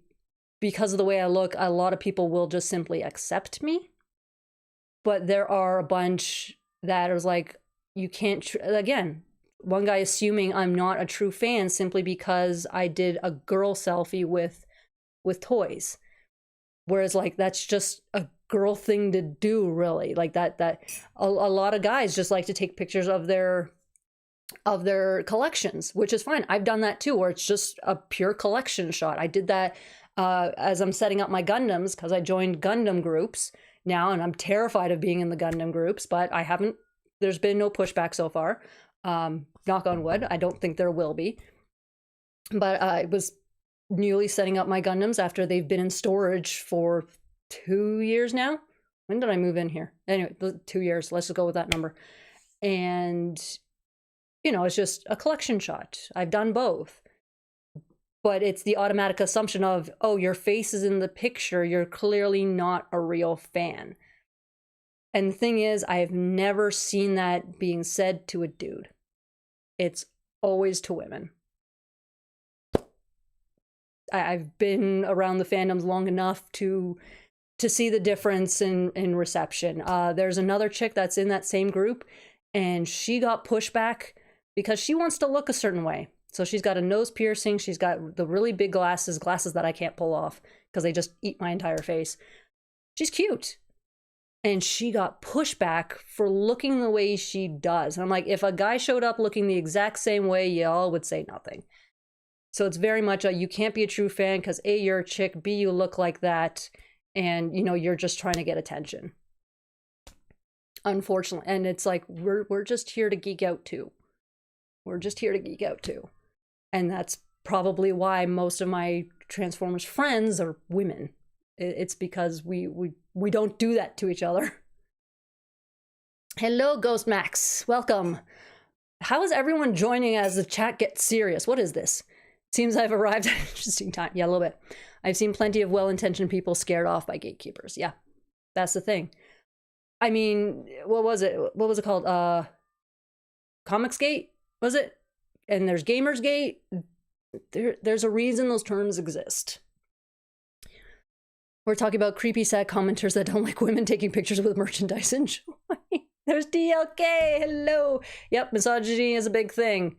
because of the way I look, a lot of people will just simply accept me. But there are a bunch that is like, you can't, again, one guy assuming I'm not a true fan simply because I did a girl selfie with toys. Whereas like, that's just a girl thing to do, really. Like that a lot of guys just like to take pictures of their collections, which is fine. I've done that too, where it's just a pure collection shot. I did that as I'm setting up my Gundams, because I joined Gundam groups now, and I'm terrified of being in the Gundam groups, but there's been no pushback so far. Knock on wood, I don't think there will be. But it was newly setting up my Gundams after they've been in storage for 2 years now. When did I move in here? Anyway, 2 years. Let's just go with that number. And, you know, it's just a collection shot. I've done both. But it's the automatic assumption of, oh, your face is in the picture. You're clearly not a real fan. And the thing is, I have never seen that being said to a dude. It's always to women. I've been around the fandoms long enough to see the difference in reception. There's another chick that's in that same group, and she got pushback because she wants to look a certain way. So she's got a nose piercing. She's got the really big glasses that I can't pull off because they just eat my entire face. She's cute. And she got pushback for looking the way she does. And I'm like, if a guy showed up looking the exact same way, y'all would say nothing. So it's very much a, you can't be a true fan because A, you're a chick, B, you look like that, and, you know, you're just trying to get attention. Unfortunately. And it's like, we're just here to geek out too. We're just here to geek out too. And that's probably why most of my Transformers friends are women. It's because we don't do that to each other. Hello, Ghost Max. Welcome. How is everyone joining as the chat gets serious? What is this? Seems I've arrived at an interesting time. Yeah, a little bit. I've seen plenty of well-intentioned people scared off by gatekeepers. Yeah, that's the thing. I mean, what was it? What was it called? Comicsgate, was it? And there's Gamersgate. There's a reason those terms exist. We're talking about creepy, sad commenters that don't like women taking pictures with merchandise and joy. There's DLK. Hello. Yep, misogyny is a big thing.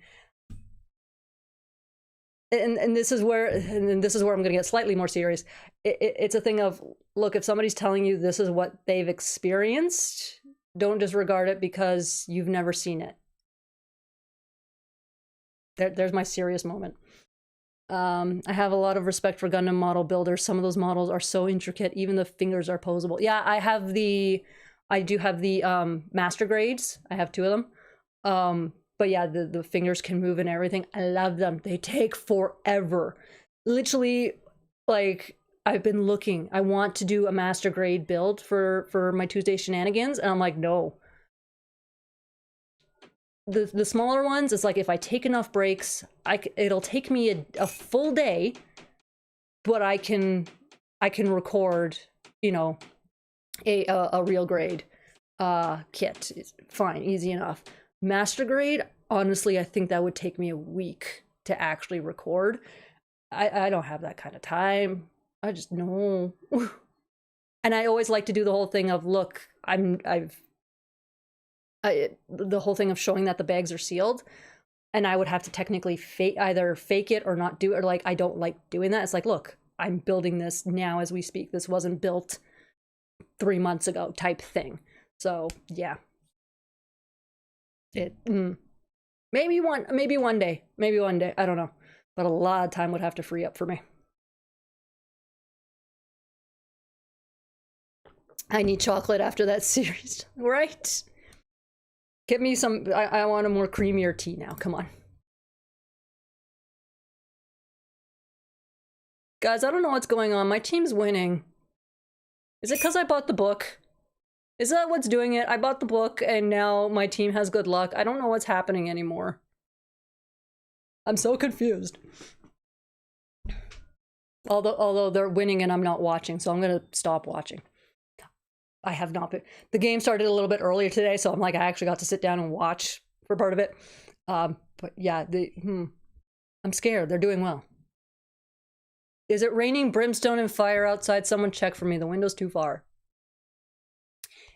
And this is where I'm going to get slightly more serious. It's a thing of, look, if somebody's telling you this is what they've experienced, don't disregard it because you've never seen it. There's my serious moment. I have a lot of respect for Gundam model builders. Some of those models are so intricate, even the fingers are posable. Yeah, I do have the master grades. I have 2 of them. But yeah, the fingers can move and everything. I love them. They take forever. Literally, like, I've been looking. I want to do a master grade build for my Tuesday shenanigans, and I'm like, no. The smaller ones, it's like if I take enough breaks, it'll take me a full day, but I can record, you know, a real grade kit. It's fine, easy enough. Master grade, honestly, I think that would take me a week to actually record. I don't have that kind of time. I just no. And I always like to do the whole thing of, look, the whole thing of showing that the bags are sealed, and I would have to technically either fake it or not do it, or like, I don't like doing that. It's like, look, I'm building this now as we speak. This wasn't built 3 months ago type thing. So yeah. Maybe one day, I don't know, but a lot of time would have to free up for me. I need chocolate after that series, right? Get me some. I want a more creamier tea now. Come on, guys. I don't know what's going on. My team's winning. Is it because I bought the book? Is that what's doing it? I bought the book and now my team has good luck. I don't know what's happening anymore. I'm so confused. Although they're winning and I'm not watching, so I'm gonna stop watching. I have not been. The game started a little bit earlier today, so I'm like, I actually got to sit down and watch for part of it. But yeah, I'm scared. They're doing well. Is it raining brimstone and fire outside? Someone check for me. The window's too far.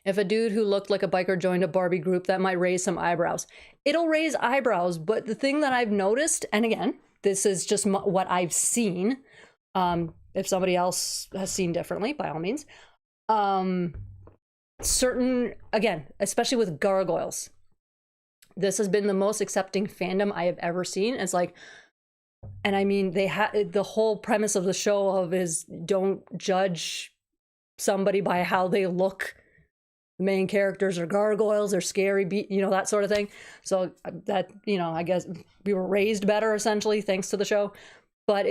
If a dude who looked like a biker joined a Barbie group, that might raise some eyebrows. It'll raise eyebrows, but the thing that I've noticed, and again, this is just what I've seen. If somebody else has seen differently, by all means. Certain, again, especially with Gargoyles, this has been the most accepting fandom I have ever seen. It's like, and I mean, the whole premise of the show is don't judge somebody by how they look. The main characters are gargoyles, they're scary, you know, that sort of thing. So that, you know, I guess we were raised better, essentially, thanks to the show. But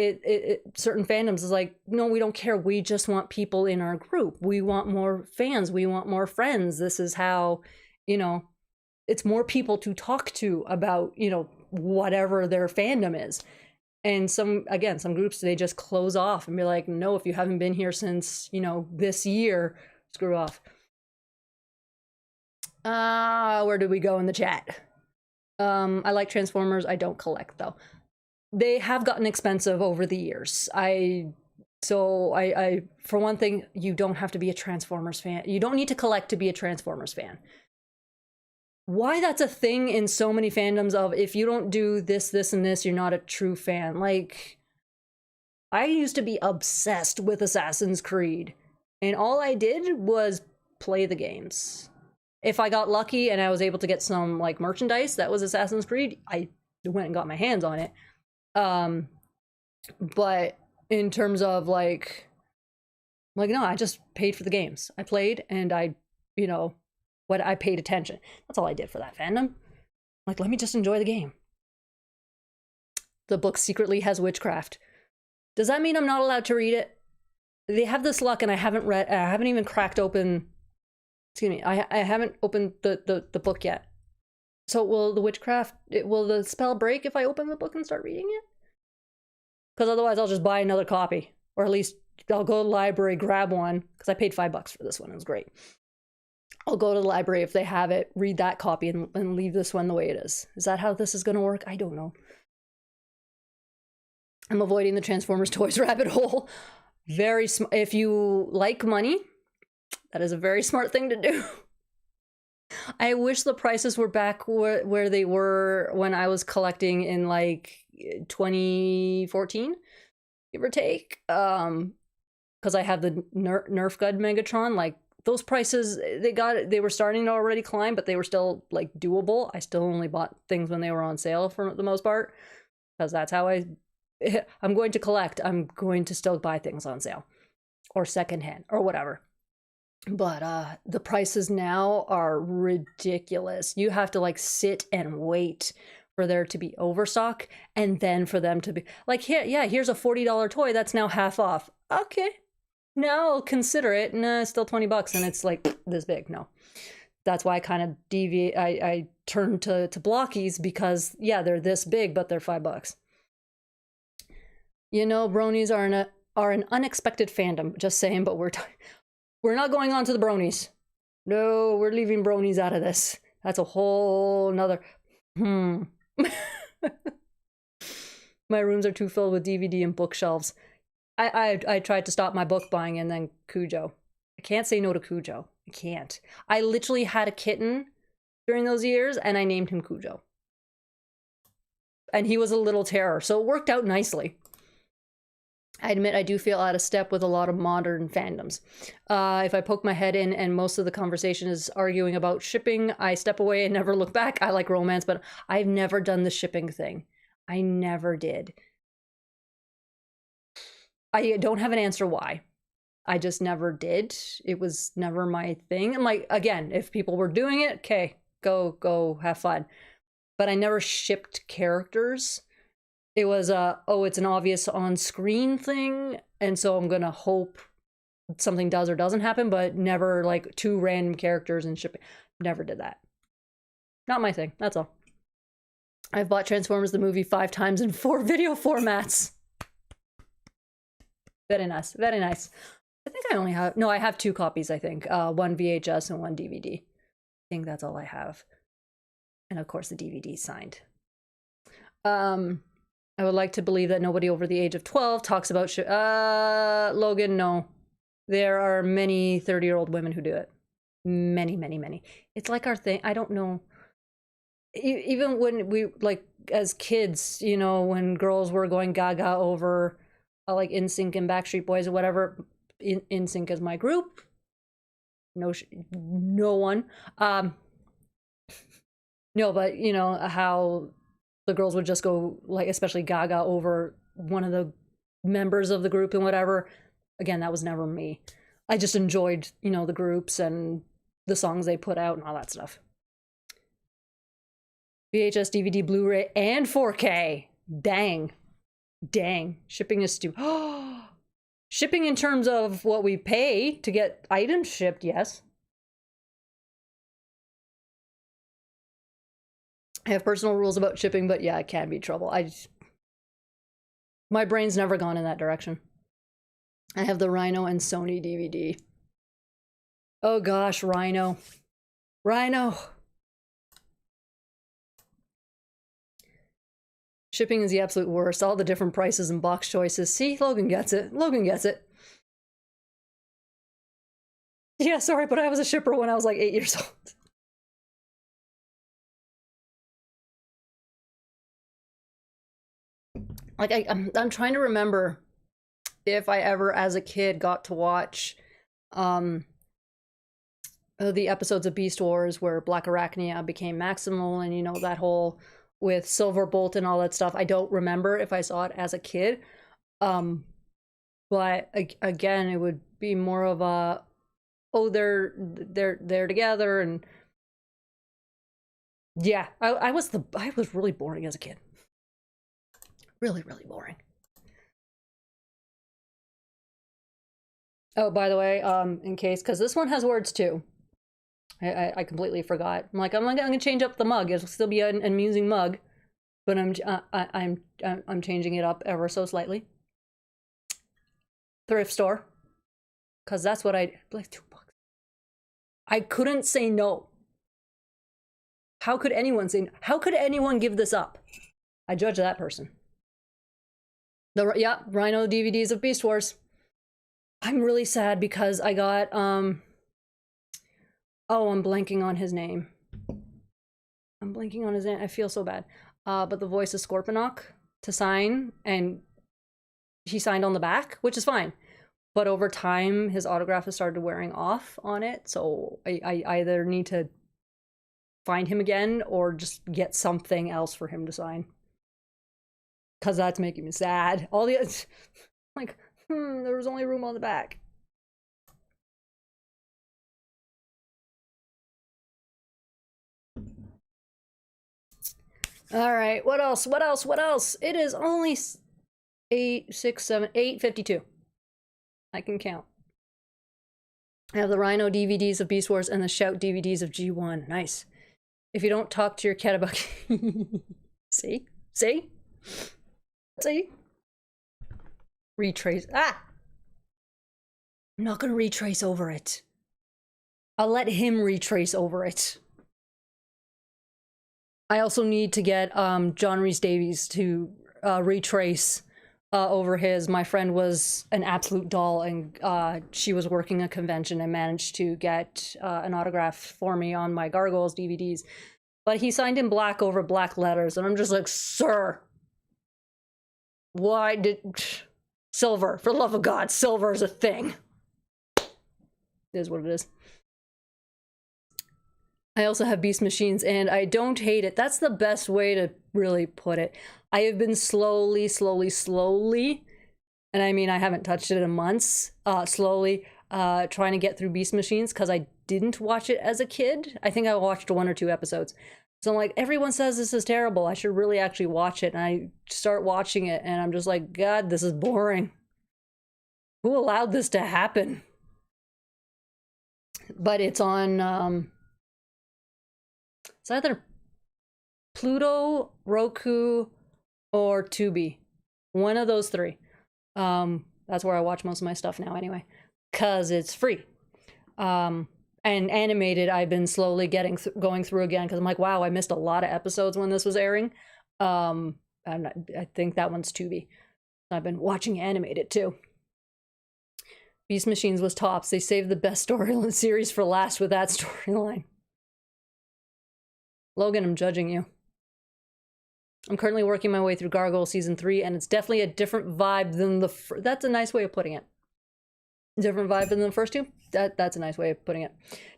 certain fandoms is like, no, we don't care. We just want people in our group. We want more fans. We want more friends. This is how, you know, it's more people to talk to about, you know, whatever their fandom is. And some groups, they just close off and be like, no, if you haven't been here since, you know, this year, screw off. Where did we go in the chat? I like Transformers. I don't collect though. They have gotten expensive over the years. For one thing, you don't have to be a Transformers fan. You don't need to collect to be a Transformers fan. Why that's a thing in so many fandoms of, if you don't do this, this, and this, you're not a true fan. Like, I used to be obsessed with Assassin's Creed, and all I did was play the games. If I got lucky and I was able to get some, like, merchandise that was Assassin's Creed, I went and got my hands on it. But in terms of, like, no, I just paid for the games. I played, and I, you know, what I paid attention. That's all I did for that fandom. Like, let me just enjoy the game. The book secretly has witchcraft. Does that mean I'm not allowed to read it? They have this luck, and I haven't even cracked open, excuse me, I haven't opened the book yet. So will the spell break if I open the book and start reading it? Because otherwise I'll just buy another copy. Or at least I'll go to the library, grab one, because I paid $5 for this one. It was great. I'll go to the library if they have it, read that copy, and leave this one the way it is. Is that how this is going to work? I don't know. I'm avoiding the Transformers toys rabbit hole. Very smart. If you like money, that is a very smart thing to do. I wish the prices were back where they were when I was collecting in like 2014, give or take. Because I have the Nerf Gun Megatron, like, those prices, they were starting to already climb, but they were still, like, doable. I still only bought things when they were on sale for the most part, because that's how I'm going to collect. I'm going to still buy things on sale or secondhand or whatever. But the prices now are ridiculous. You have to, like, sit and wait for there to be overstock, and then for them to be like, here's a $40 toy that's now half off. Okay. Now I'll consider it. Nah, it's still $20 and it's like this big. No. That's why I kind of deviate. I turn to blockies because, yeah, they're this big, but they're $5. You know, bronies are an unexpected fandom. Just saying, but we're not going on to the bronies. No, we're leaving bronies out of this. That's a whole nother. My rooms are too filled with DVD and bookshelves. I tried to stop my book buying, and then Cujo. I can't say no to Cujo. I can't. I literally had a kitten during those years, and I named him Cujo. And he was a little terror, so it worked out nicely. I admit I do feel out of step with a lot of modern fandoms. If I poke my head in and most of the conversation is arguing about shipping, I step away and never look back. I like romance, but I've never done the shipping thing. I never did. I don't have an answer why. I just never did. It was never my thing. And, like, again, if people were doing it, okay, go have fun. But I never shipped characters. It was it's an obvious on-screen thing, and so I'm gonna hope something does or doesn't happen, but never, like, two random characters and shipping. Never did that. Not my thing, that's all. I've bought Transformers the movie 5 times in 4 video formats. Very nice, very nice. I think I only have, no, I have 2 copies, I think. 1 VHS and 1 DVD. I think that's all I have. And of course the DVD signed. I would like to believe that nobody over the age of 12 talks about Logan, no. There are many 30-year-old women who do it. Many, many, many. It's like our thing. I don't know. Even when we, like, as kids, you know, when girls were going gaga over, like, NSYNC and Backstreet Boys or whatever. NSYNC is my group. No one. No, but, you know, how the girls would just go, like, especially gaga over one of the members of the group and whatever. Again, that was never me. I just enjoyed, you know, the groups and the songs they put out and all that stuff. VHS, DVD, Blu-ray, and 4K. Dang. Dang, shipping is stupid. Shipping in terms of what we pay to get items shipped, yes. I have personal rules about shipping, but yeah, it can be trouble. My brain's never gone in that direction. I have the Rhino and Sony DVD. Oh gosh, Rhino. Rhino. Shipping is the absolute worst. All the different prices and box choices. See, Logan gets it. Logan gets it. Yeah, sorry, but I was a shipper when I was like 8 years old. Like, I'm trying to remember if I ever, as a kid, got to watch the episodes of Beast Wars where Black Arachnia became Maximal, and, you know, that whole with Silverbolt and all that stuff. I don't remember if I saw it as a kid. But again, it would be more of a, oh, they're together, and yeah, I was really boring as a kid. Really, really boring. Oh, by the way, in case, because this one has words too. I completely forgot. I'm gonna change up the mug. It'll still be an amusing mug, but I'm changing it up ever so slightly. Thrift store, because that's what like $2. I couldn't say no. How could anyone say no? How could anyone give this up? I judge that person. Yeah, Rhino DVDs of Beast Wars. I'm really sad because I got oh, I'm blanking on his name. I feel so bad. But the voice of Scorponok to sign, and he signed on the back, which is fine. But over time, his autograph has started wearing off on it, so I either need to find him again or just get something else for him to sign. Because that's making me sad. All the like, there was only room on the back. All right, what else? It is only 8:52. I can count. I have the Rhino DVDs of Beast Wars and the Shout DVDs of G1. Nice. If you don't talk to your cat about... See? Retrace. I'm not gonna retrace over it. I'll let him retrace over it. I also need to get John Rhys-Davies to retrace over his. My friend was an absolute doll, and she was working a convention and managed to get an autograph for me on my Gargoyles DVDs. But he signed in black over black letters, and I'm just like, sir, why did... Silver, for the love of God, silver is a thing. It is what it is. I also have Beast Machines, and I don't hate it. That's the best way to really put it. I have been slowly, and I mean, I haven't touched it in months, slowly trying to get through Beast Machines, because I didn't watch it as a kid. I think I watched 1 or 2 episodes. So I'm like, everyone says this is terrible. I should really actually watch it. And I start watching it, and I'm just like, God, this is boring. Who allowed this to happen? But it's on, it's either Pluto, Roku, or Tubi. One of those 3. That's where I watch most of my stuff now anyway, because it's free. And animated, I've been slowly going through again, because I'm like, wow, I missed a lot of episodes when this was airing. And I think that one's Tubi. I've been watching animated too. Beast Machines was tops. They saved the best storyline series for last with that storyline. Logan, I'm judging you. I'm currently working my way through Gargoyle Season 3, and it's definitely a different vibe than the... That's a nice way of putting it. Different vibe than the first 2? That's a nice way of putting it.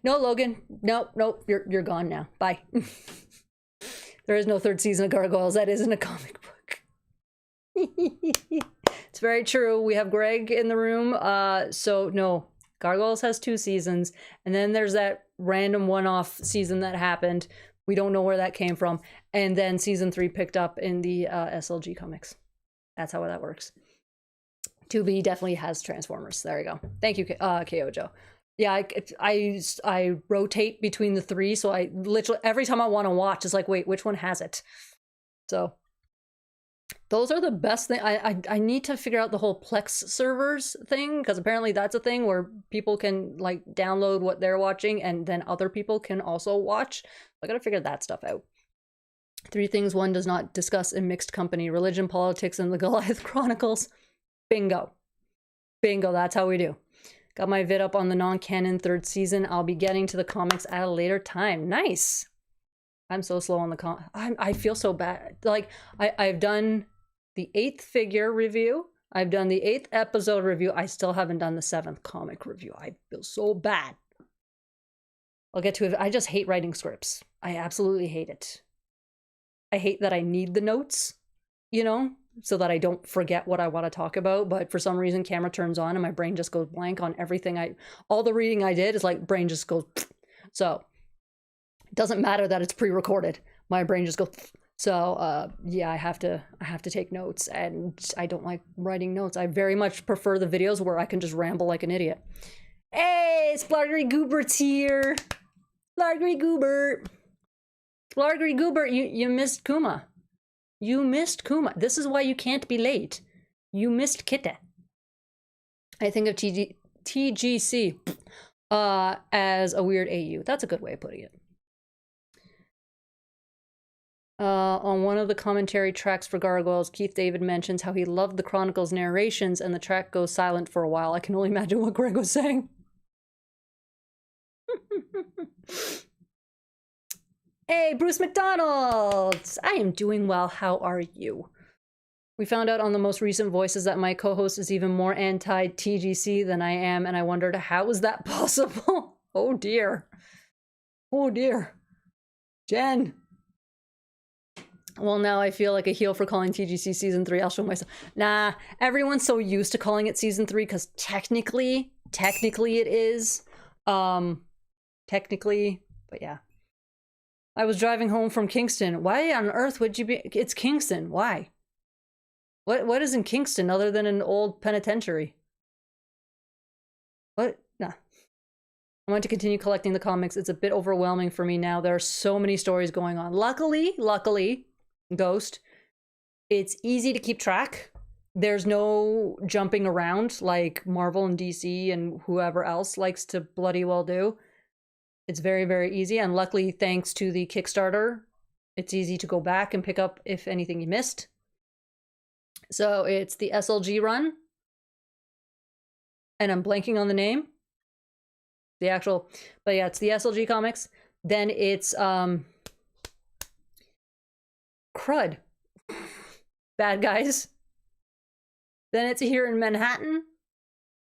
No, Logan. Nope. You're gone now. Bye. There is no 3rd season of Gargoyles. That isn't a comic book. It's very true. We have Greg in the room. So no, Gargoyles has 2 seasons, and then there's that random one-off season that happened. We don't know where that came from. And then season 3 picked up in the SLG comics. That's how that works. 2B definitely has Transformers. There you go. Thank you, KO Joe. Yeah, I rotate between the three, so I literally every time I want to watch, it's like, wait, which one has it? So those are the best thing. I need to figure out the whole Plex servers thing, because apparently that's a thing where people can like download what they're watching and then other people can also watch. I gotta figure that stuff out. 3 things one does not discuss in mixed company: religion, politics, and the Goliath Chronicles. Bingo. Bingo, that's how we do. Got my vid up on the non-canon 3rd season. I'll be getting to the comics at a later time. Nice. I'm so slow on the I feel so bad. Like, I've done the 8th figure review. I've done the 8th episode review. I still haven't done the 7th comic review. I feel so bad. I'll get to it. I just hate writing scripts. I absolutely hate it. I hate that I need the notes, you know, so that I don't forget what I want to talk about. But for some reason, camera turns on and my brain just goes blank on everything. All the reading I did is like brain just goes. So it doesn't matter that it's pre-recorded. My brain just goes. So yeah, I have to take notes, and I don't like writing notes. I very much prefer the videos where I can just ramble like an idiot. Hey, Splargery Goobert's here. Splargery Goobert. Splargery Goobert, you missed Kuma. You missed Kuma. This is why you can't be late. You missed Kitte. I think of TGC as a weird AU. That's a good way of putting it. On one of the commentary tracks for Gargoyles, Keith David mentions how he loved the Chronicles narrations, and the track goes silent for a while. I can only imagine what Greg was saying. Hey, Bruce McDonald! I am doing well. How are you? We found out on the most recent Voices that my co-host is even more anti-TGC than I am, and I wondered, how is that possible? Oh dear. Oh dear. Jen. Well, now I feel like a heel for calling TGC Season 3. I'll show myself. Nah, everyone's so used to calling it Season 3 because technically it is. Technically, but yeah. I was driving home from Kingston. Why on earth would you be? It's Kingston. Why? What is in Kingston other than an old penitentiary? What? Nah. I want to continue collecting the comics. It's a bit overwhelming for me now. There are so many stories going on. Luckily, Ghost, it's easy to keep track. There's no jumping around like Marvel and DC and whoever else likes to bloody well do. It's very, very easy, and luckily, thanks to the Kickstarter, it's easy to go back and pick up if anything you missed. So it's the SLG run, and I'm blanking on the name. The actual, but yeah, it's the SLG comics. Then it's Crud, Bad Guys. Then it's Here in Manhattan,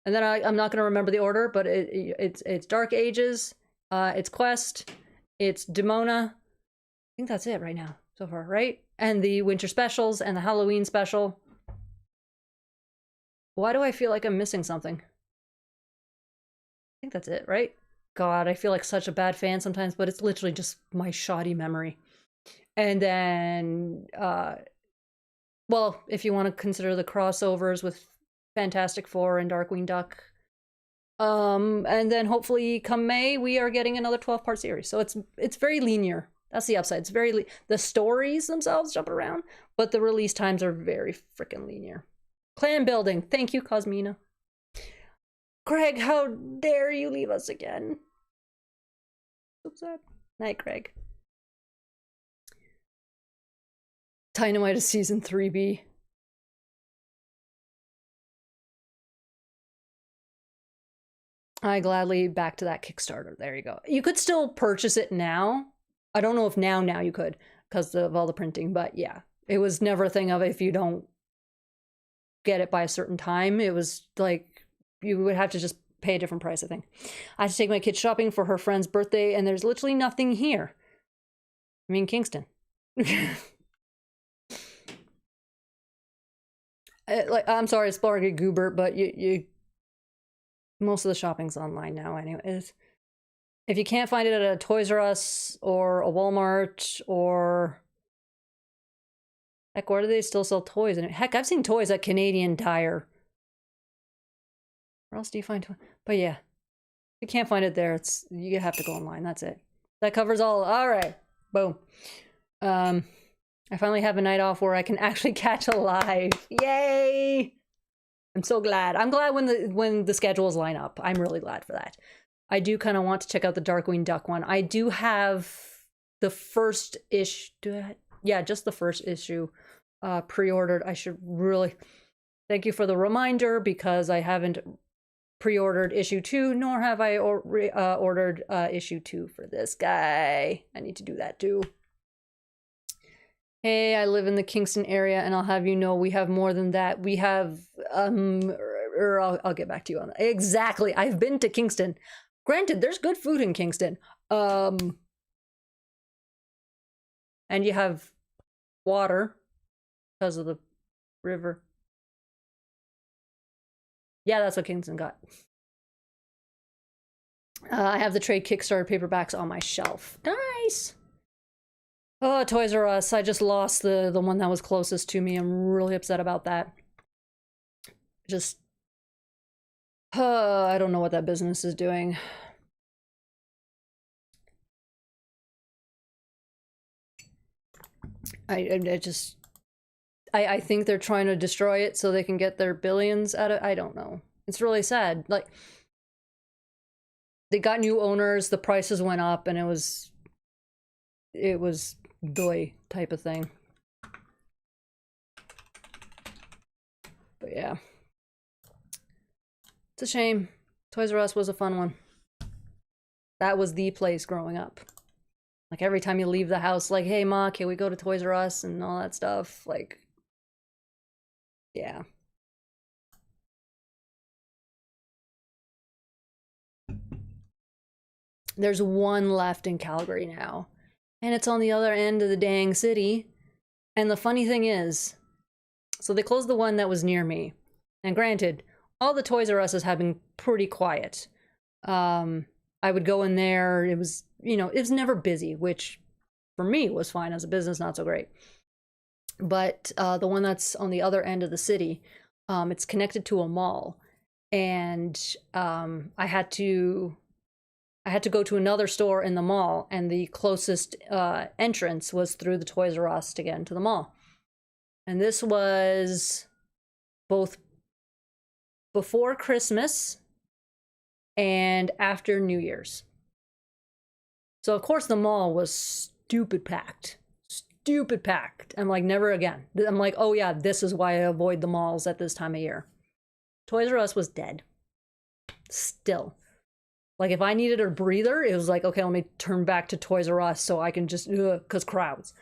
and then I'm not gonna remember the order, but it's Dark Ages. It's Quest, it's Demona. I think that's it right now, so far, right? And the winter specials and the Halloween special. Why do I feel like I'm missing something? I think that's it, right? God, I feel like such a bad fan sometimes, but it's literally just my shoddy memory. And then, well, if you want to consider the crossovers with Fantastic Four and Darkwing Duck, and then hopefully come May, we are getting another 12-part series. So it's very linear. That's the upside. It's very, the stories themselves jump around, but the release times are very freaking linear. Clan building. Thank you, Cosmina. Greg, how dare you leave us again? So sad. Night, Greg. Dynamite is Season 3B. I gladly back to that Kickstarter. There you go. You could still purchase it now. I don't know if now you could because of all the printing, but yeah, it was never a thing of if you don't get it by a certain time. It was like you would have to just pay a different price, I think. I had to take my kid shopping for her friend's birthday, and there's literally nothing here. I mean, Kingston. Like, I'm sorry, it's Splargery Goobert, but you most of the shopping's online now anyways. If you can't find it at a Toys R Us or a Walmart or Heck, where do they still sell toys? And heck, I've seen toys at Canadian Tire. Where else do you find toys? But yeah, if you can't find it there, it's you have to go online. That's it. That covers all. All right, boom. I finally have a night off where I can actually catch a live. Yay! I'm so glad. I'm glad when the schedules line up. I'm really glad for that. I do kind of want to check out the Darkwing Duck one. I do have the first issue. Yeah, just the first issue pre-ordered. I should really thank you for the reminder because I haven't pre-ordered issue 2, nor have I ordered issue 2 for this guy. I need to do that too. Hey, I live in the Kingston area, and I'll have you know we have more than that. We have, I'll get back to you on that. Exactly. I've been to Kingston. Granted, there's good food in Kingston. And you have water because of the river. Yeah, that's what Kingston got. I have the trade Kickstarter paperbacks on my shelf. Nice. Oh, Toys R Us. I just lost the one that was closest to me. I'm really upset about that. Just, I don't know what that business is doing. I think they're trying to destroy it so they can get their billions out of. I don't know. It's really sad. Like, they got new owners, the prices went up, and it was doy type of thing. But yeah, it's a shame. Toys R Us was a fun one. That was the place growing up. Like, every time you leave the house, like, hey ma, can we go to Toys R Us and all that stuff? Like, yeah. There's one left in Calgary now, and it's on the other end of the dang city. And the funny thing is, so they closed the one that was near me. And granted, all the Toys R Us's have been pretty quiet. I would go in there, it was, you know, it was never busy, which for me was fine. As a business, not so great. But the one that's on the other end of the city, it's connected to a mall. And I had to go to another store in the mall, and the closest entrance was through the Toys R Us to get into the mall. And this was both before Christmas and after New Year's. So of course the mall was stupid packed. Stupid packed. I'm like, never again. I'm like, oh yeah, this is why I avoid the malls at this time of year. Toys R Us was dead. Still. Like, if I needed a breather, it was like, okay, let me turn back to Toys R Us so I can just, because crowds.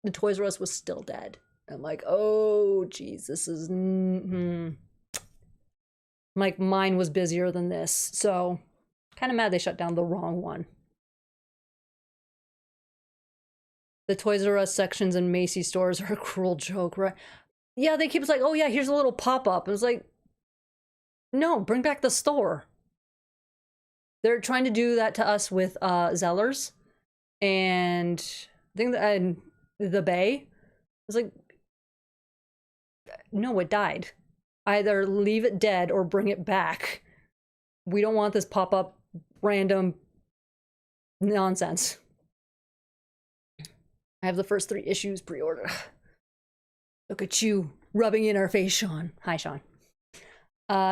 The Toys R Us was still dead. I'm like, oh, geez, this is, like, mine was busier than this. So, kind of mad they shut down the wrong one. The Toys R Us sections in Macy's stores are a cruel joke, right? Yeah, they keep like, oh yeah, here's a little pop-up. It was like, no, bring back the store. They're trying to do that to us with Zellers, and I think that the Bay. It's like, no, it died. Either leave it dead or bring it back. We don't want this pop-up random nonsense. I have the first 3 issues pre-order. Look at you rubbing in our face, Sean. Hi, Sean.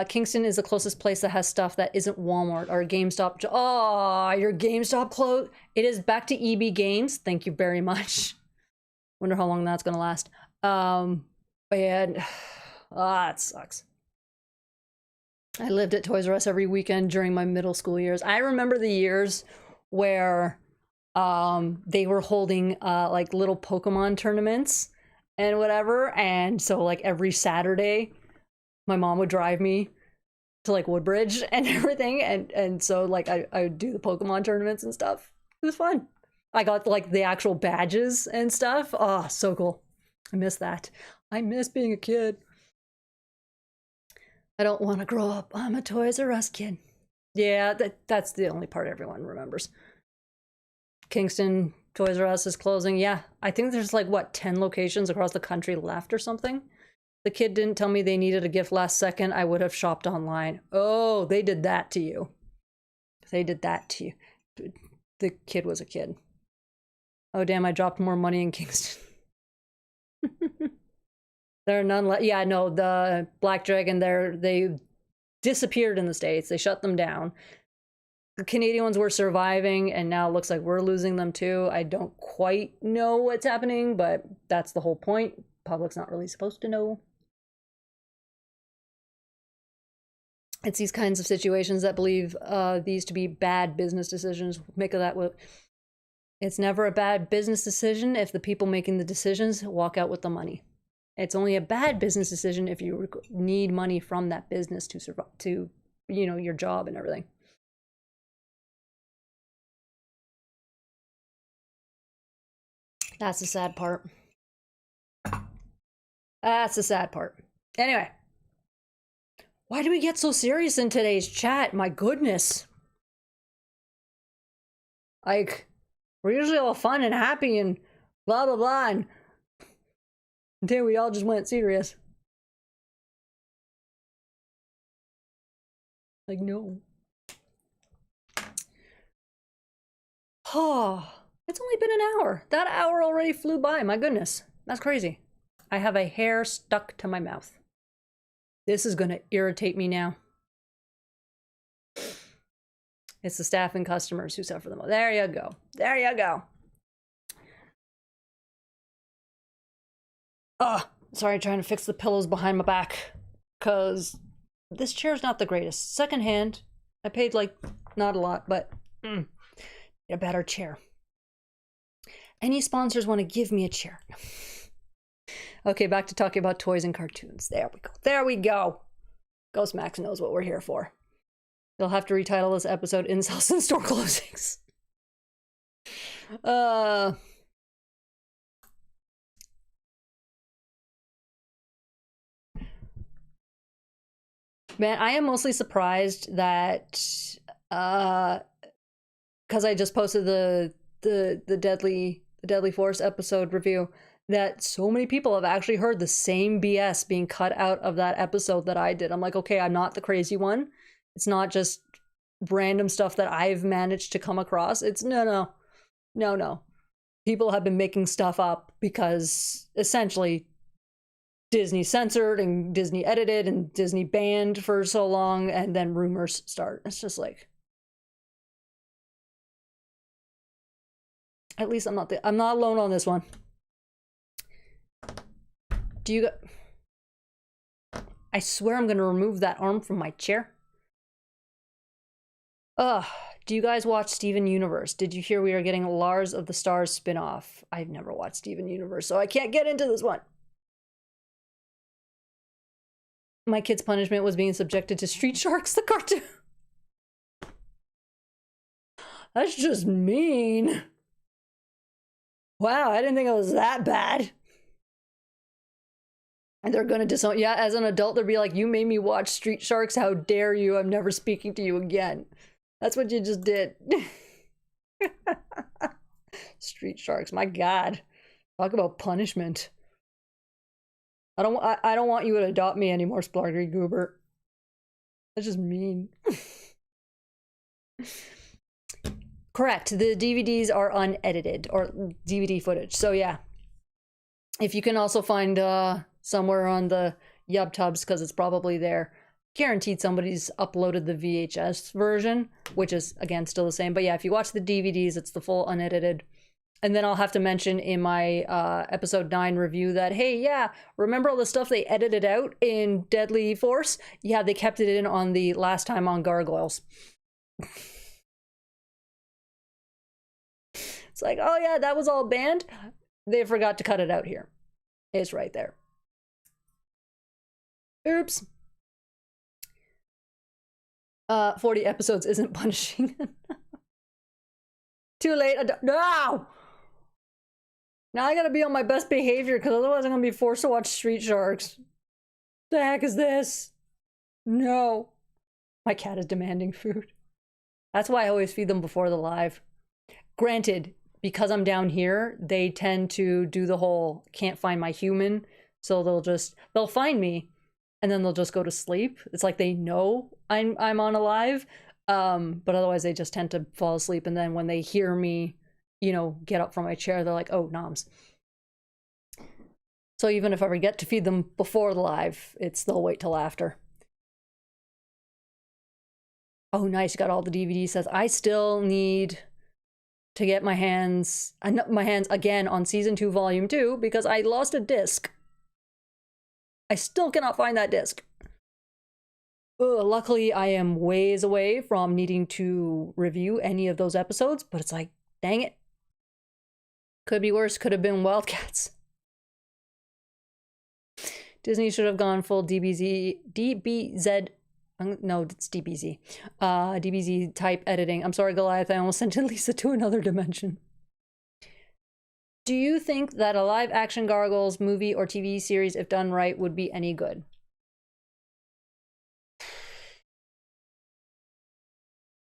Kingston is the closest place that has stuff that isn't Walmart or GameStop. Oh, your GameStop closed. It is back to EB Games. Thank you very much. Wonder how long that's gonna last. But yeah, it sucks. I lived at Toys R Us every weekend during my middle school years. I remember the years where they were holding like little Pokemon tournaments and whatever, and so like every Saturday my mom would drive me to like Woodbridge and everything, and so like I would do the Pokemon tournaments and stuff. It was fun. I got like the actual badges and stuff. Oh, so cool. I miss that. I miss being a kid. I don't want to grow up. I'm a Toys R Us kid. Yeah, that's the only part everyone remembers. Kingston, Toys R Us is closing. Yeah, I think there's like, what, 10 locations across the country left or something? The kid didn't tell me they needed a gift last second. I would have shopped online. Oh, they did that to you. They did that to you. The kid was a kid. Oh, damn, I dropped more money in Kingston. There are none left. Yeah, no, the Black Dragon, they disappeared in the States. They shut them down. The Canadian ones were surviving, and now it looks like we're losing them too. I don't quite know what's happening, but that's the whole point. Public's not really supposed to know. It's these kinds of situations that believe these to be bad business decisions. Make of that what. It's never a bad business decision if the people making the decisions walk out with the money. It's only a bad business decision if you need money from that business to survive, to, you know, your job and everything. That's the sad part. That's the sad part. Anyway. Why do we get so serious in today's chat? My goodness. Like, we're usually all fun and happy and blah, blah, blah. And then we all just went serious. Like, no. Oh, it's only been an hour. That hour already flew by. My goodness. That's crazy. I have a hair stuck to my mouth. This is going to irritate me now. It's the staff and customers who suffer the most. There you go. There you go. Sorry, trying to fix the pillows behind my back. Because this chair's not the greatest. Secondhand. I paid, like, not a lot, but a better chair. Any sponsors want to give me a chair? Okay, back to talking about toys and cartoons. There we go. There we go. Ghost Max knows what we're here for. You'll have to retitle this episode Incels and Store Closings. Man, I am mostly surprised that because I just posted the Deadly Force episode review, that so many people have actually heard the same BS being cut out of that episode that I did. I'm like, okay, I'm not the crazy one. It's not just random stuff that I've managed to come across. It's no. People have been making stuff up because essentially Disney censored and Disney edited and Disney banned for so long, and then rumors start. It's just like, at least I'm not alone on this one. I swear I'm gonna remove that arm from my chair. Do you guys watch Steven Universe? Did you hear we are getting Lars of the Stars spin-off? I've never watched Steven Universe, so I can't get into this one. My kid's punishment was being subjected to Street Sharks, the cartoon. That's just mean. Wow, I didn't think it was that bad. And they're gonna disown. Yeah, as an adult, they'll be like, you made me watch Street Sharks. How dare you? I'm never speaking to you again. That's what you just did. Street Sharks, my God. Talk about punishment. I don't want you to adopt me anymore, Splargy Goober. That's just mean. Correct. The DVDs are unedited, or DVD footage. So yeah. If you can also find somewhere on the YubTubs, because it's probably there, guaranteed somebody's uploaded the VHS version, which is, again, still the same. But yeah, if you watch the DVDs, it's the full unedited. And then I'll have to mention in my episode 9 review that, hey, yeah, remember all the stuff they edited out in Deadly Force? Yeah, they kept it in on the last time on Gargoyles. It's like, oh yeah, that was all banned. They forgot to cut it out here. It's right there. Oops. 40 episodes isn't punishing. Too late. No! Now I gotta be on my best behavior, because otherwise I'm gonna be forced to watch Street Sharks. The heck is this? No. My cat is demanding food. That's why I always feed them before the live. Granted, because I'm down here, they tend to do the whole can't find my human. So they'll find me and then they'll just go to sleep. It's like they know I'm on alive. But otherwise they just tend to fall asleep. And then when they hear me, you know, get up from my chair, they're like, oh, noms. So even if I forget to feed them before the live, they'll wait till after. Oh, nice. You got all the DVD sets. I still need to get my hands again on season 2, volume 2, because I lost a disc. I still cannot find that disc. Luckily, I am ways away from needing to review any of those episodes, but it's like, dang it. Could be worse. Could have been Wildcats. Disney should have gone full DBZ. No, it's DBZ. DBZ type editing. I'm sorry, Goliath. I almost sent Lisa to another dimension. Do you think that a live action Gargoyles movie or TV series, if done right, would be any good?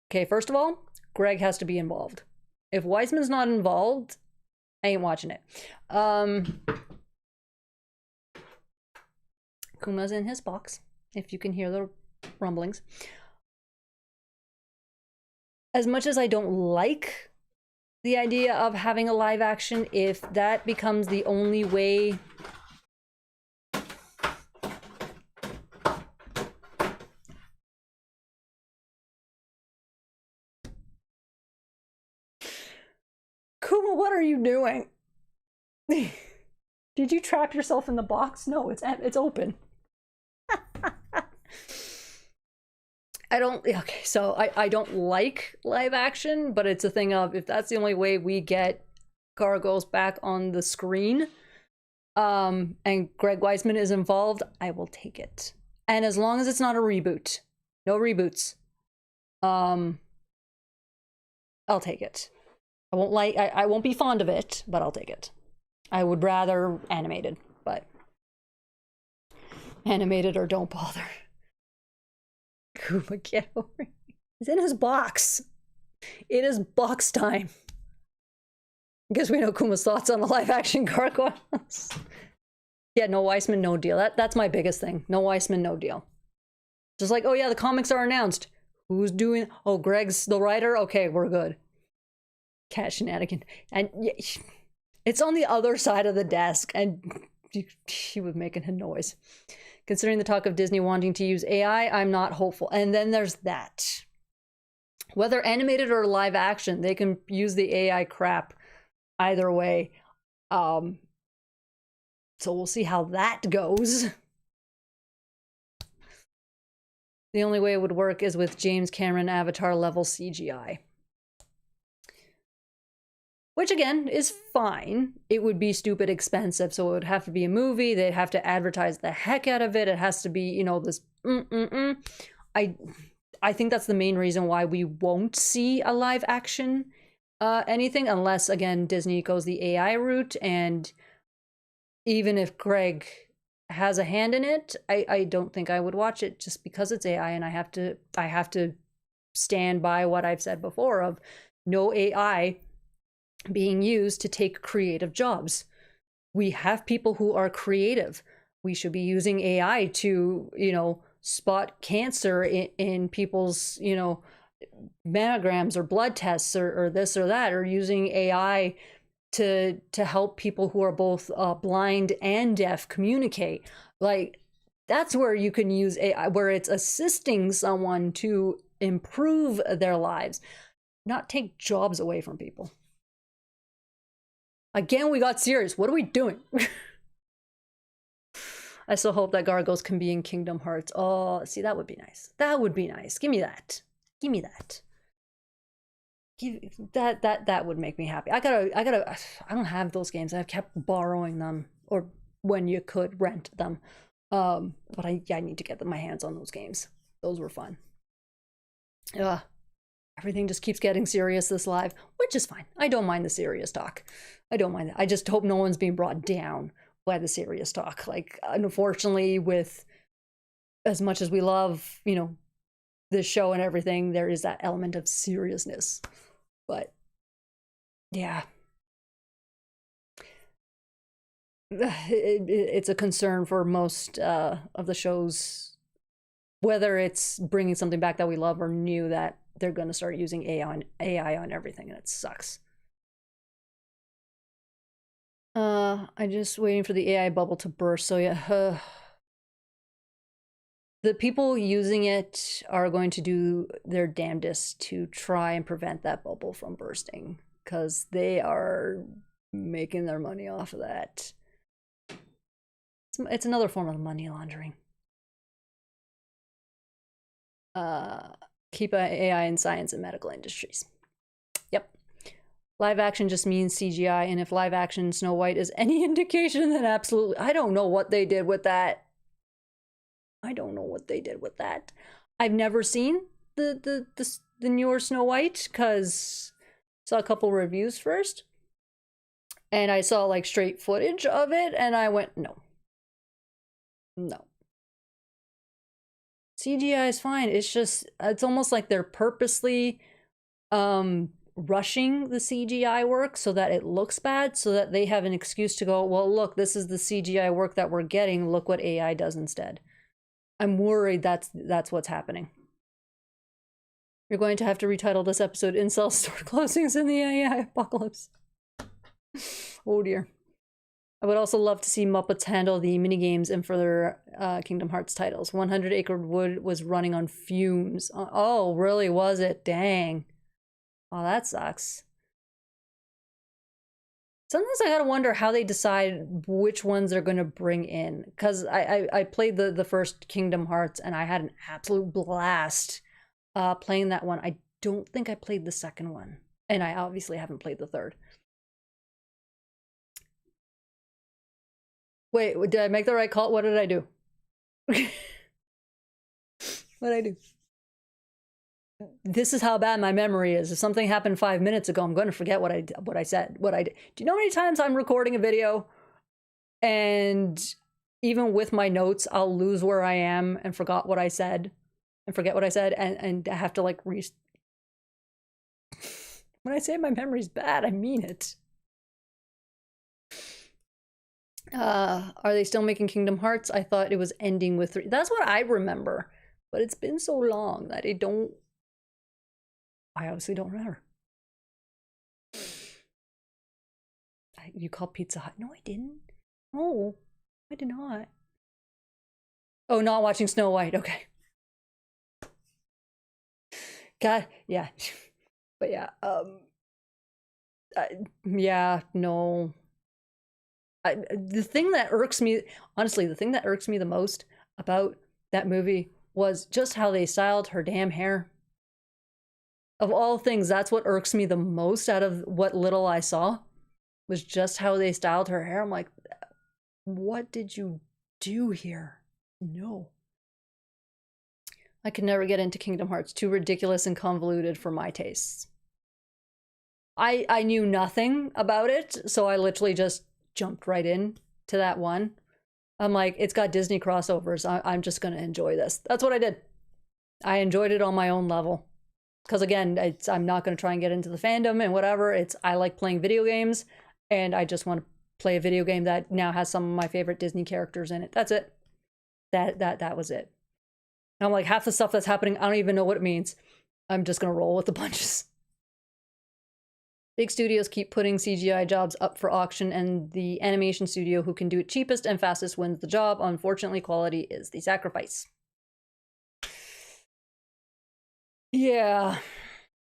Okay, first of all, Greg has to be involved. If Weissman's not involved, I ain't watching it. Kuma's in his box, if you can hear the rumblings. As much as I don't like the idea of having a live action, if that becomes the only way Kuma, what are you doing? Did you trap yourself in the box? No, it's open. I don't like live action, but it's a thing of, if that's the only way we get Gargoyles back on the screen, and Greg Weisman is involved, I will take it. And as long as it's not a reboot, no reboots, I'll take it. I won't be fond of it, but I'll take it. I would rather animated, but animated or don't bother. Kuma, get over here. He's in his box. It is box time. I guess we know Kuma's thoughts on the live action Gargoyles. Yeah, no Weissman, no deal. That's my biggest thing. No Weissman, no deal. Just like, oh yeah, the comics are announced. Who's doing? Oh, Greg's the writer? Okay, we're good. Cat shenanigan. And yeah, it's on the other side of the desk, and she was making a noise. Considering the talk of Disney wanting to use AI, I'm not hopeful. And then there's that. Whether animated or live action, they can use the AI crap either way. So we'll see how that goes. The only way it would work is with James Cameron Avatar level CGI. Which again is fine. It would be stupid expensive, so it would have to be a movie. They'd have to advertise the heck out of it. It has to be, you know, this. I think that's the main reason why we won't see a live action anything, unless again Disney goes the AI route. And even if Greg has a hand in it, I don't think I would watch it just because it's AI, and I have to stand by what I've said before of no AI being used to take creative jobs. We have people who are creative. We should be using AI to, you know, spot cancer in people's, you know, mammograms or blood tests or this or that, or using AI to help people who are both blind and deaf communicate. Like, that's where you can use AI, where it's assisting someone to improve their lives, not take jobs away from people. Again, we got serious. What are we doing? I still hope that Gargoyles can be in Kingdom Hearts. Oh, see, that would be nice. That would be nice. Give me that. Give me that. That would make me happy. I don't have those games. I've kept borrowing them, or when you could rent them. But I need to get my hands on those games. Those were fun. Everything just keeps getting serious this live, which is fine. I don't mind the serious talk. I don't mind it. I just hope no one's being brought down by the serious talk. Like, unfortunately, with as much as we love, you know, this show and everything, there is that element of seriousness. But yeah, it's a concern for most of the shows, whether it's bringing something back that we love or new, that they're going to start using AI on everything, and it sucks. I'm just waiting for the AI bubble to burst. So yeah, the people using it are going to do their damnedest to try and prevent that bubble from bursting, because they are making their money off of that. It's another form of money laundering. Keep AI in science and medical industries. Yep. Live action just means CGI, and if live action Snow White is any indication, then absolutely. I don't know what they did with that. I don't know what they did with that. I've never seen the newer Snow White, because I saw a couple reviews first, and I saw like straight footage of it, and I went, no. CGI is fine. It's just, it's almost like they're purposely rushing the CGI work so that it looks bad, so that they have an excuse to go, well, look, this is the CGI work that we're getting. Look what AI does instead. I'm worried that's what's happening. You're going to have to retitle this episode Incel Store Closings in the AI Apocalypse. Oh dear. I would also love to see Muppets handle the minigames and further Kingdom Hearts titles. 100 Acre Wood was running on fumes. Oh, really? Was it? Dang. Oh, that sucks. Sometimes I gotta wonder how they decide which ones they're gonna bring in. Because I played the first Kingdom Hearts, and I had an absolute blast playing that one. I don't think I played the second one. And I obviously haven't played the third. Wait, did I make the right call? What did I do? What did I do? This is how bad my memory is. If something happened 5 minutes ago, I'm going to forget what I said. What I did. Do you know how many times I'm recording a video, and even with my notes, I'll lose where I am and forget what I said, and I have to like when I say my memory's bad, I mean it. Are they still making Kingdom Hearts? I thought it was ending with 3. That's what I remember, but it's been so long that I obviously don't remember. You called Pizza Hut? No, I didn't. No, I did not. Oh, not watching Snow White. Okay. God, yeah. But yeah, yeah, no. The thing that irks me, honestly, the thing that irks me the most about that movie was just how they styled her damn hair. Of all things, that's what irks me the most out of what little I saw, was just how they styled her hair. I'm like, what did you do here? No. I could never get into Kingdom Hearts. Too ridiculous and convoluted for my tastes. I knew nothing about it, so I literally just jumped right in to that one. I'm like, it's got Disney crossovers. I'm just going to enjoy this. That's what I did. I enjoyed it on my own level. Because again, I'm not going to try and get into the fandom and whatever. I like playing video games, and I just want to play a video game that now has some of my favorite Disney characters in it. That's it. That was it. And I'm like, half the stuff that's happening, I don't even know what it means. I'm just going to roll with the punches. Big studios keep putting CGI jobs up for auction, and the animation studio who can do it cheapest and fastest wins the job. Unfortunately, quality is the sacrifice. Yeah,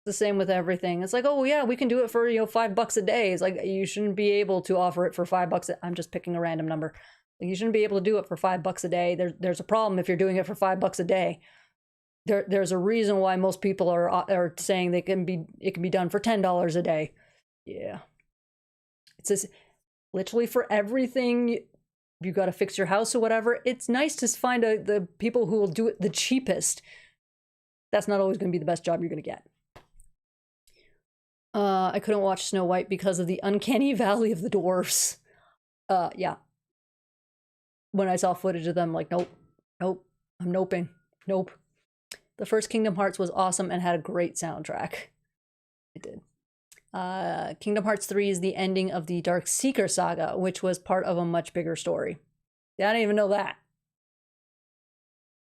the same with everything. It's like, oh yeah, we can do it for, $5 a day. It's like, you shouldn't be able to offer it for $5. I'm just picking a random number. You shouldn't be able to do it for $5 a day. There's a problem if you're doing it for $5 a day. There's a reason why most people are saying it can be done for $10 a day. Yeah, it's just literally for everything. You got to fix your house or whatever. It's nice to find the people who will do it the cheapest. That's not always going to be the best job you're going to get. I couldn't watch Snow White because of the uncanny valley of the dwarfs. Yeah. When I saw footage of them, like, nope, I'm noping, nope. The first Kingdom Hearts was awesome and had a great soundtrack. It did. Kingdom Hearts 3 is the ending of the Dark Seeker saga, which was part of a much bigger story. Yeah, I didn't even know that.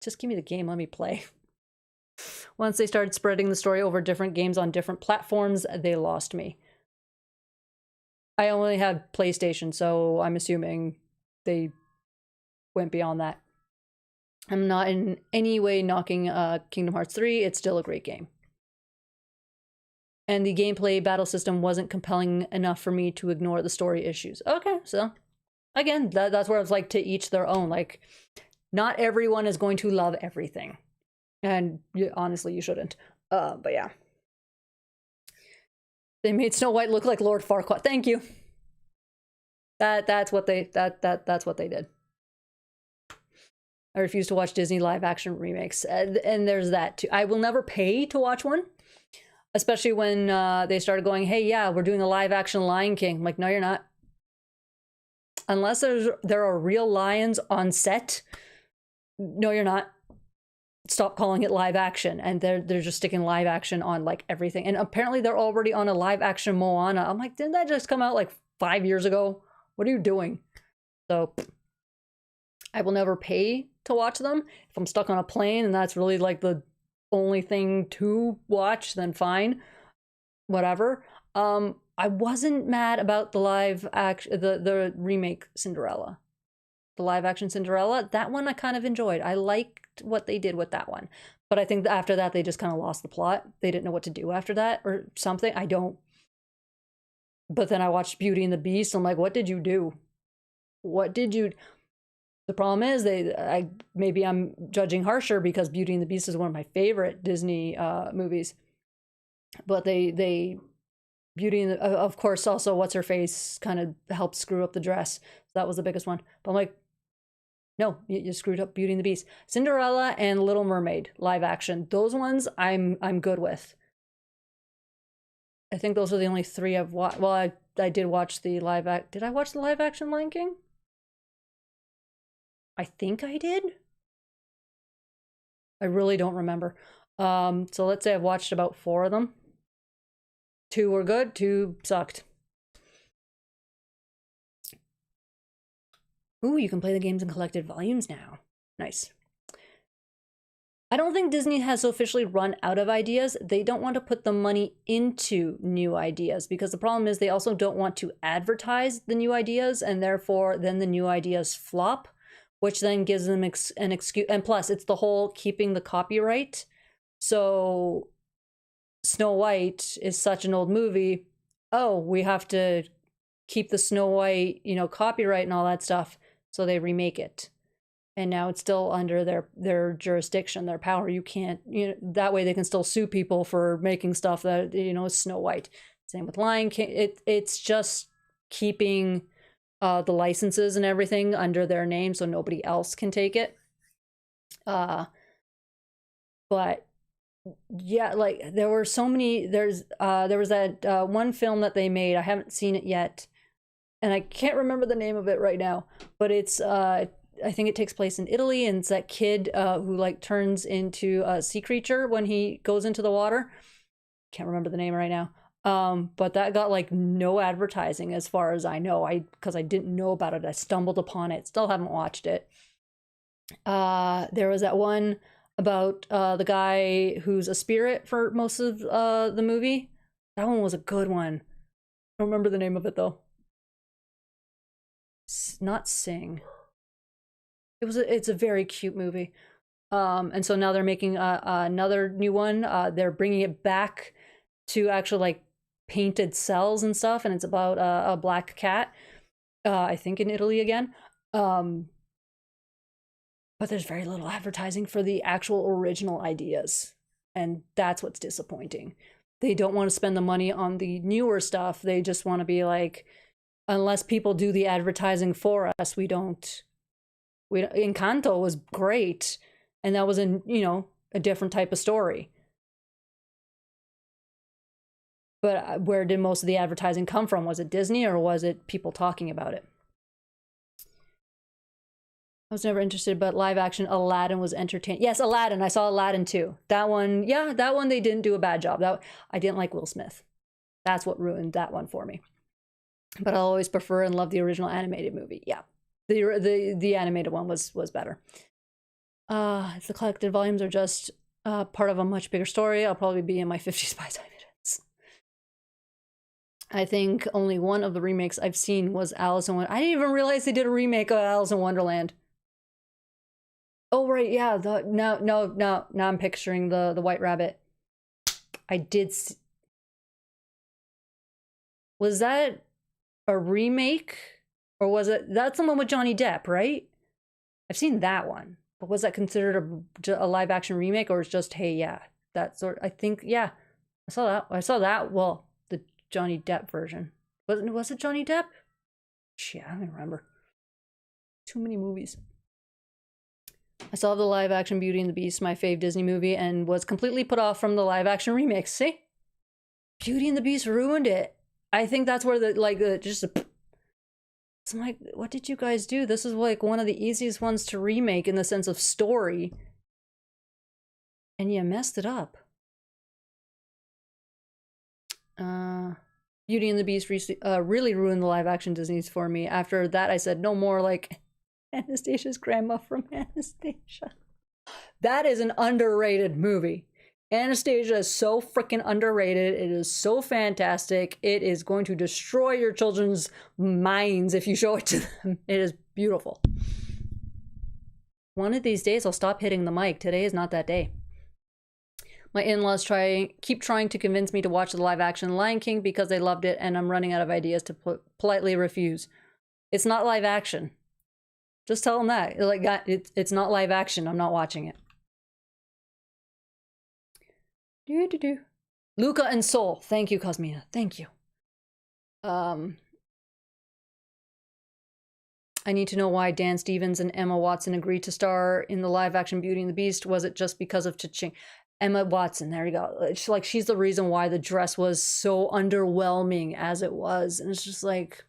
Just give me the game, let me play. Once they started spreading the story over different games on different platforms, they lost me. I only had PlayStation, so I'm assuming they went beyond that. I'm not in any way knocking Kingdom Hearts 3. It's still a great game. And the gameplay battle system wasn't compelling enough for me to ignore the story issues. Okay, so again, that's where it's like to each their own. Like, not everyone is going to love everything. And honestly, you shouldn't. But yeah. They made Snow White look like Lord Farquaad. Thank you. That's what they did. I refuse to watch Disney live action remakes. And there's that too. I will never pay to watch one. Especially when they started going, hey, yeah, we're doing a live action Lion King. I'm like, no, you're not. Unless there are real lions on set, no, you're not. Stop calling it live action. And they're just sticking live action on like everything. And apparently they're already on a live action Moana. I'm like, didn't that just come out like 5 years ago? What are you doing? So I will never pay to watch them. If I'm stuck on a plane and that's really like the only thing to watch, then fine, whatever. I wasn't mad about the live action, the remake Cinderella, the live action Cinderella. That one I kind of enjoyed. I liked what they did with that one, but I think after that they just kind of lost the plot. They didn't know what to do after that or something. I don't. But then I watched Beauty and the Beast. I'm like, what did you do? What did you? The problem is maybe I'm judging harsher because Beauty and the Beast is one of my favorite Disney movies. But Beauty and the, of course, also what's her face kind of helped screw up the dress. That was the biggest one. But I'm like, no, you screwed up Beauty and the Beast. Cinderella and Little Mermaid live action. Those ones I'm good with. I think those are the only three I've watched. Well, I did watch the live act. Did I watch the live action Lion King? I think I did. I really don't remember. So let's say I've watched about 4 of them. 2 were good, 2 sucked. Ooh, you can play the games in collected volumes now. Nice. I don't think Disney has officially run out of ideas. They don't want to put the money into new ideas because the problem is they also don't want to advertise the new ideas, and therefore then the new ideas flop, which then gives them an excuse. And plus, it's the whole keeping the copyright. So Snow White is such an old movie. Oh, we have to keep the Snow White, copyright and all that stuff. So they remake it. And now it's still under their jurisdiction, their power. You can't, that way they can still sue people for making stuff that, is Snow White. Same with Lion King. It's just keeping the licenses and everything under their name so nobody else can take it. But yeah, like there were so many, there was that one film that they made. I haven't seen it yet. And I can't remember the name of it right now, but it's, I think it takes place in Italy, and it's that kid who like turns into a sea creature when he goes into the water. Can't remember the name right now. But that got like no advertising as far as I know. Because I didn't know about it. I stumbled upon it. Still haven't watched it. There was that one about the guy who's a spirit for most of the movie. That one was a good one. I don't remember the name of it though. Not Sing. It's a very cute movie. And so now they're making another new one. They're bringing it back to actually like painted cells and stuff, and it's about a black cat. I think in Italy again. But there's very little advertising for the actual original ideas, and that's what's disappointing. They don't want to spend the money on the newer stuff. They just want to be like, unless people do the advertising for us, we don't. Encanto was great, and that was a different type of story. But where did most of the advertising come from? Was it Disney or was it people talking about it? I was never interested, but live action Aladdin was entertaining. Yes, Aladdin. I saw Aladdin too. That one, yeah, that one they didn't do a bad job. I didn't like Will Smith. That's what ruined that one for me. But I'll always prefer and love the original animated movie. Yeah, the animated one was better. If the collected volumes are just part of a much bigger story, I'll probably be in my 50s by the time it ends. I think only one of the remakes I've seen was Alice in Wonderland. I didn't even realize they did a remake of Alice in Wonderland. Oh right, yeah. Now I'm picturing the White Rabbit. I did. Was that a remake, or was it? That's the one with Johnny Depp, right? I've seen that one, but was that considered a live action remake, or it's just hey, yeah, that sort? I think yeah, I saw that. I saw that. Well, the Johnny Depp version. Was it Johnny Depp? Shit, I don't even remember. Too many movies. I saw the live action Beauty and the Beast, my fave Disney movie, and was completely put off from the live action remakes. See? Beauty and the Beast ruined it. I think that's where I'm like, what did you guys do? This is like one of the easiest ones to remake in the sense of story. And you messed it up. Beauty and the Beast really ruined the live action Disney's for me. After that, I said no more like Anastasia's grandma from Anastasia. That is an underrated movie. Anastasia is so freaking underrated. It is so fantastic. It is going to destroy your children's minds if you show it to them. It is beautiful. One of these days, I'll stop hitting the mic. Today is not that day. My in-laws keep trying to convince me to watch the live-action Lion King because they loved it, and I'm running out of ideas to politely refuse. It's not live action. Just tell them that. Like, it's not live action. I'm not watching it. Luca and Soul. Thank you, Cosmina. Thank you. I need to know why Dan Stevens and Emma Watson agreed to star in the live-action Beauty and the Beast. Was it just because of Cha-Ching? Emma Watson, there you go. She's the reason why the dress was so underwhelming as it was. And it's just like...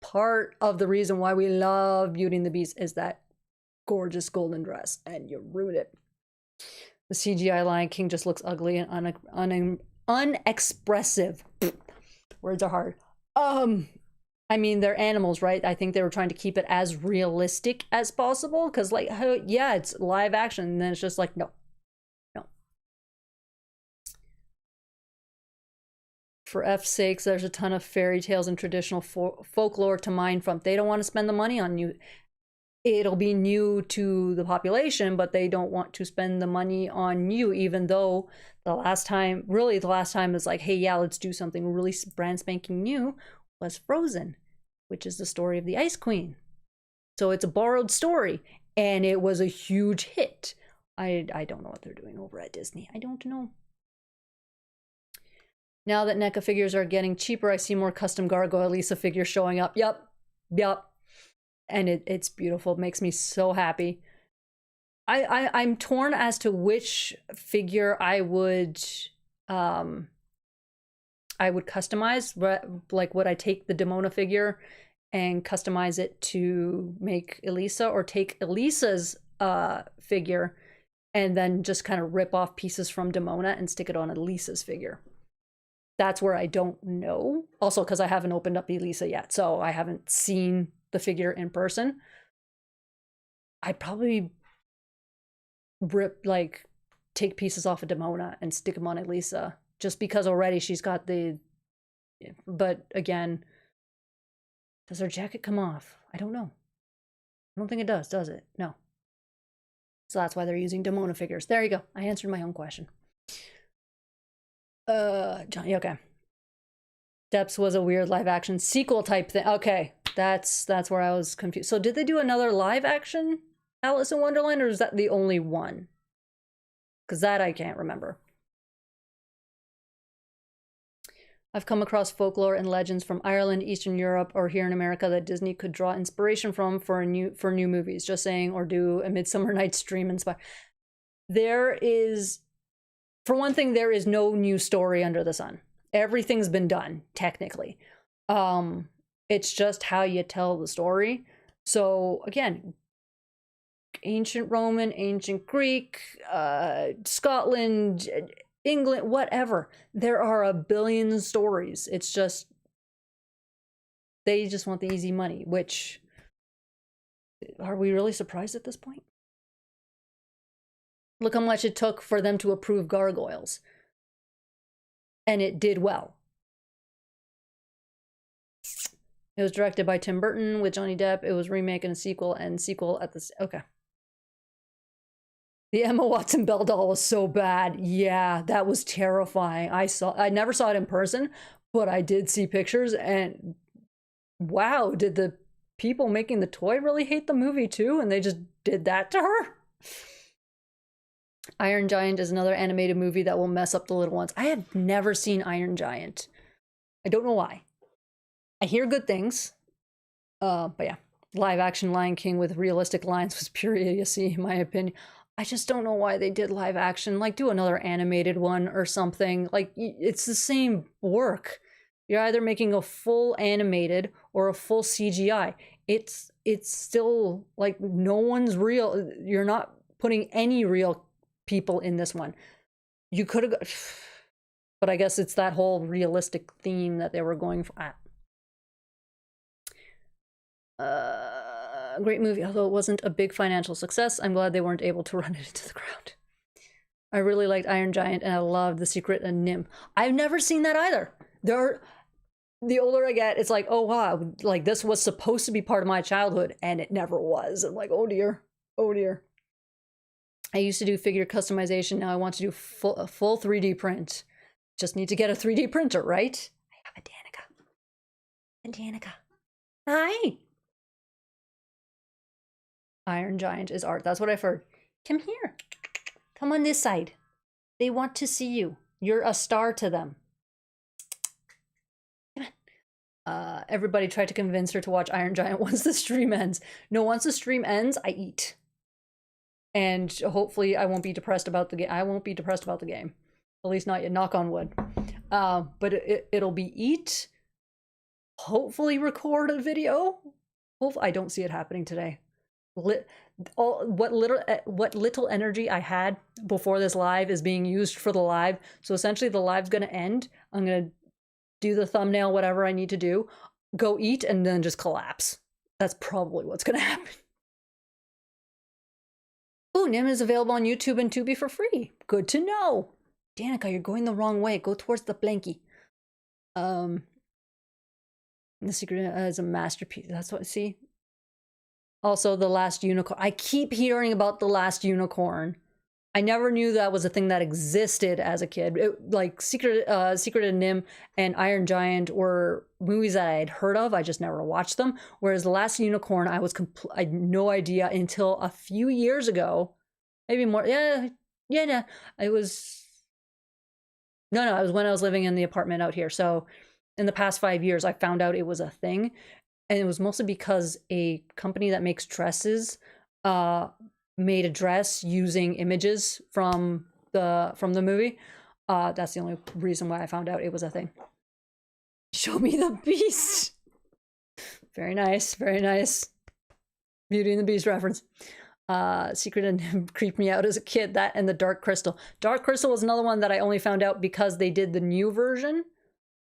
part of the reason why we love Beauty and the Beast is that gorgeous golden dress, and you ruined it. The CGI Lion King just looks ugly and unexpressive. Words are hard. I mean, they're animals, right? I think they were trying to keep it as realistic as possible, because like, yeah, it's live action, and then it's just like, no. For F's sakes, there's a ton of fairy tales and traditional folklore to mine from. They don't want to spend the money on new. It'll be new to the population, but they don't want to spend the money on you, even though the last time is like, hey, yeah, let's do something really brand spanking new, was Frozen, which is the story of the Ice Queen. So it's a borrowed story, and it was a huge hit. I don't know what they're doing over at Disney. I don't know. Now that NECA figures are getting cheaper, I see more custom Gargoyle Lisa figures showing up. Yup. And it's beautiful. It makes me so happy. I'm torn as to which figure I would customize. Like, would I take the Demona figure and customize it to make Elisa, or take Elisa's figure and then just kind of rip off pieces from Demona and stick it on Elisa's figure? That's where I don't know. Also, because I haven't opened up Elisa yet, so I haven't seen the figure in person. I'd probably take pieces off of Demona and stick them on Elisa, just because already she's got the... But again, does her jacket come off? I don't know. I don't think it does it? No. So that's why they're using Demona figures. There you go. I answered my own question. Johnny, okay. Depths was a weird live action sequel type thing. Okay, that's where I was confused. So did they do another live action Alice in Wonderland, or is that the only one? Because that I can't remember. I've come across folklore and legends from Ireland, Eastern Europe, or here in America that Disney could draw inspiration from for new movies. Just saying, or do a Midsummer Night's Dream inspire. There is... For one thing, there is no new story under the sun. Everything's been done, technically. It's just how you tell the story. So, again, ancient Roman, ancient Greek, Scotland, England, whatever. There are a billion stories. It's just, they just want the easy money, which, are we really surprised at this point? Look how much it took for them to approve Gargoyles. And it did well. It was directed by Tim Burton with Johnny Depp. It was remake and a sequel at the... Okay. The Emma Watson Belle doll was so bad. Yeah, that was terrifying. I never saw it in person, but I did see pictures, and wow, did the people making the toy really hate the movie too? And they just did that to her? Iron Giant is another animated movie that will mess up the little ones. I have never seen Iron Giant. I don't know why. I hear good things. But yeah, live action Lion King with realistic lines was pure idiocy, in my opinion. I just don't know why they did live action. Like, do another animated one or something. Like, it's the same work. You're either making a full animated or a full CGI. It's still, like, no one's real. You're not putting any real people in this one. You could have got... But I guess it's that whole realistic theme that they were going for. Great movie, although it wasn't a big financial success. I'm glad they weren't able to run it into the ground. I really liked Iron Giant, and I loved The Secret of Nim. I've never seen that either. The older I get, it's like, oh wow, like this was supposed to be part of my childhood, and it never was. I'm like, oh dear, oh dear. I used to do figure customization. Now I want to do a full 3D print. Just need to get a 3D printer, right? I have a Danica. And Danica. Hi. Iron Giant is art. That's what I've heard. Come here. Come on this side. They want to see you. You're a star to them. Come on. Everybody tried to convince her to watch Iron Giant once the stream ends. No, once the stream ends, I eat. And hopefully I won't be depressed about the game. I won't be depressed about the game. At least not yet. Knock on wood. But it'll be eat. Hopefully record a video. I don't see it happening today. What little energy I had before this live is being used for the live. So essentially the live's going to end. I'm going to do the thumbnail, whatever I need to do, go eat, and then just collapse. That's probably what's going to happen. Ooh, Nim is available on YouTube and Tubi for free. Good to know. Danica, you're going the wrong way. Go towards the blankie. The Secret is a masterpiece. That's what, see? Also, The Last Unicorn. I keep hearing about The Last Unicorn. I never knew that was a thing that existed as a kid. Like Secret of Nim and Iron Giant were movies that I had heard of. I just never watched them. Whereas The Last Unicorn, I had no idea until a few years ago, maybe more. Yeah. It was when I was living in the apartment out here. So in the past 5 years, I found out it was a thing, and it was mostly because a company that makes dresses made a dress using images from the movie. That's the only reason why I found out it was a thing. Show me the Beast. Very nice, very nice. Beauty and the Beast reference. Secret of Nim creeped me out as a kid. That and the Dark Crystal. Dark Crystal was another one that I only found out because they did the new version,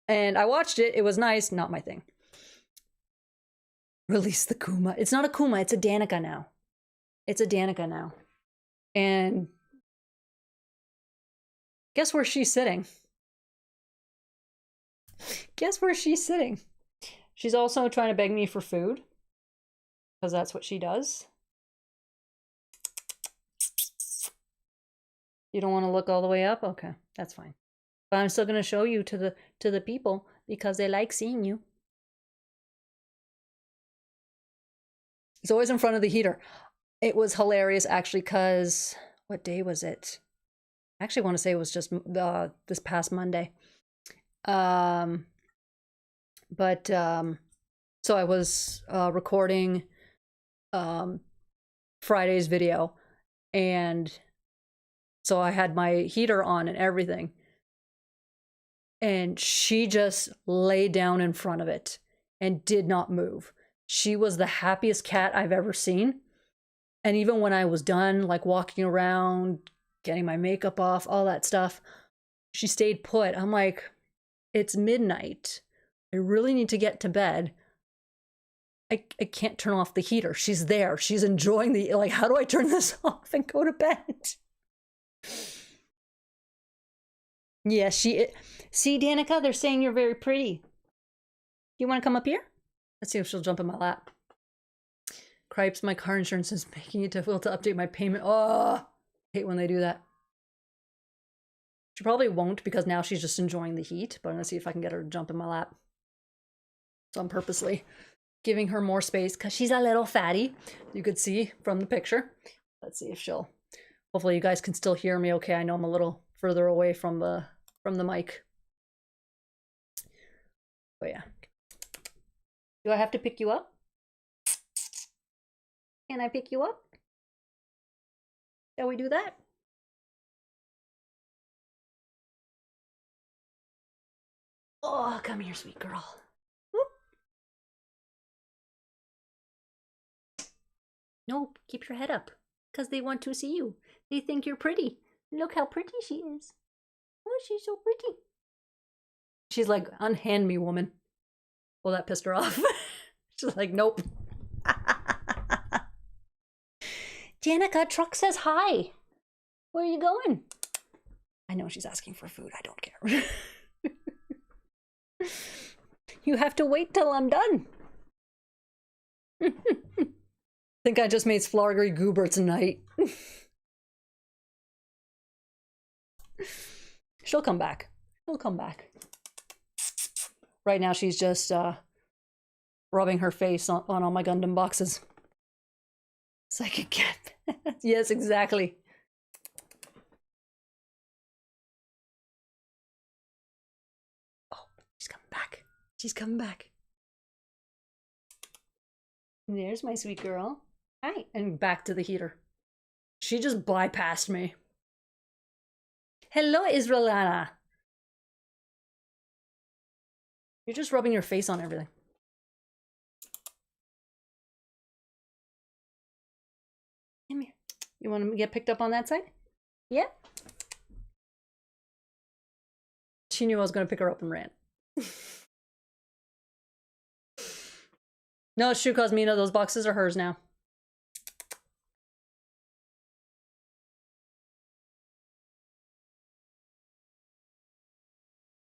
and I watched it. It was nice. Not my thing. Release the Kuma. It's not a Kuma. It's a Danica now. It's a Danica now. And guess where she's sitting? Guess where she's sitting? She's also trying to beg me for food, because that's what she does. You don't want to look all the way up? Okay, that's fine. But I'm still going to show you to the people because they like seeing you. It's always in front of the heater. It was hilarious, actually, because what day was it? I actually want to say it was just this past Monday. So I was recording Friday's video, and so I had my heater on and everything, and she just lay down in front of it and did not move. She was the happiest cat I've ever seen. And even when I was done, like walking around, getting my makeup off, all that stuff, she stayed put. I'm like, it's midnight. I really need to get to bed. I can't turn off the heater. She's there. She's enjoying the, like, how do I turn this off and go to bed? Yeah, see, Danica, they're saying you're very pretty. You want to come up here? Let's see if she'll jump in my lap. Cripes, my car insurance is making it difficult to update my payment. Oh, I hate when they do that. She probably won't because now she's just enjoying the heat, but I'm gonna see if I can get her to jump in my lap. So I'm purposely giving her more space because she's a little fatty. You could see from the picture. Let's see if she'll, hopefully you guys can still hear me okay. I know I'm a little further away from the mic. But yeah. Do I have to pick you up? Can I pick you up? Shall we do that? Oh, come here, sweet girl. Whoop. No, keep your head up. Because they want to see you. They think you're pretty. Look how pretty she is. Oh, she's so pretty. She's like, unhand me, woman. Well, that pissed her off. She's like, nope. Danica, truck says hi. Where are you going? I know she's asking for food. I don't care. You have to wait till I'm done. Think I just made Splargery Goober tonight. She'll come back. She'll come back. Right now she's just rubbing her face on all my Gundam boxes. Psychic cat. Yes, exactly. Oh, she's coming back. She's coming back. There's my sweet girl. Hi. And back to the heater. She just bypassed me. Hello, Israelana. You're just rubbing your face on everything. Come here. You want to get picked up on that side? Yeah. She knew I was going to pick her up and ran. No, Shu Cosmina, those boxes are hers now.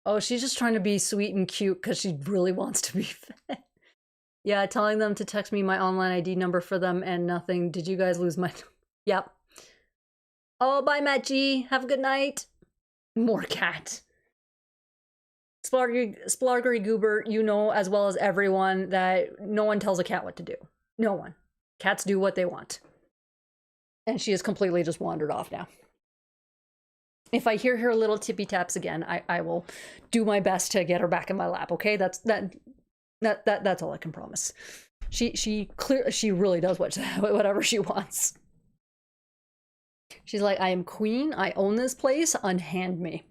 Oh, she's just trying to be sweet and cute because she really wants to be fed. Yeah, telling them to text me my online ID number for them and nothing. Did you guys lose my... Yep. Oh, bye, Matt G. Have a good night. More cat. Splargery Goober, you know as well as everyone that no one tells a cat what to do. No one. Cats do what they want. And she has completely just wandered off now. If I hear her little tippy taps again, I will do my best to get her back in my lap, okay? That's all I can promise. She really does whatever she wants. She's like, I am queen, I own this place, unhand me.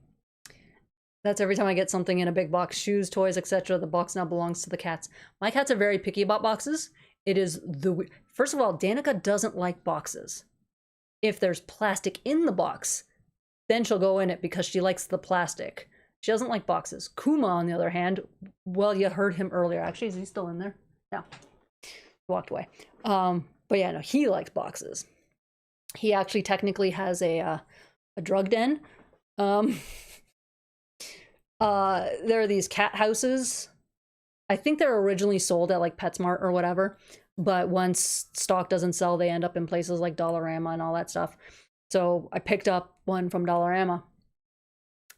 That's every time I get something in a big box, shoes, toys, etc. The box now belongs to the cats. My cats are very picky about boxes. It is the... First of all, Danica doesn't like boxes. If there's plastic in the box, then she'll go in it because she likes the plastic. She doesn't like boxes. Kuma, on the other hand, well, you heard him earlier. Actually, is he still in there? No. He walked away. But yeah, no, he likes boxes. He actually technically has a drug den. There are these cat houses. I think they're originally sold at like PetSmart or whatever, but once stock doesn't sell, they end up in places like Dollarama and all that stuff. So I picked up one from Dollarama,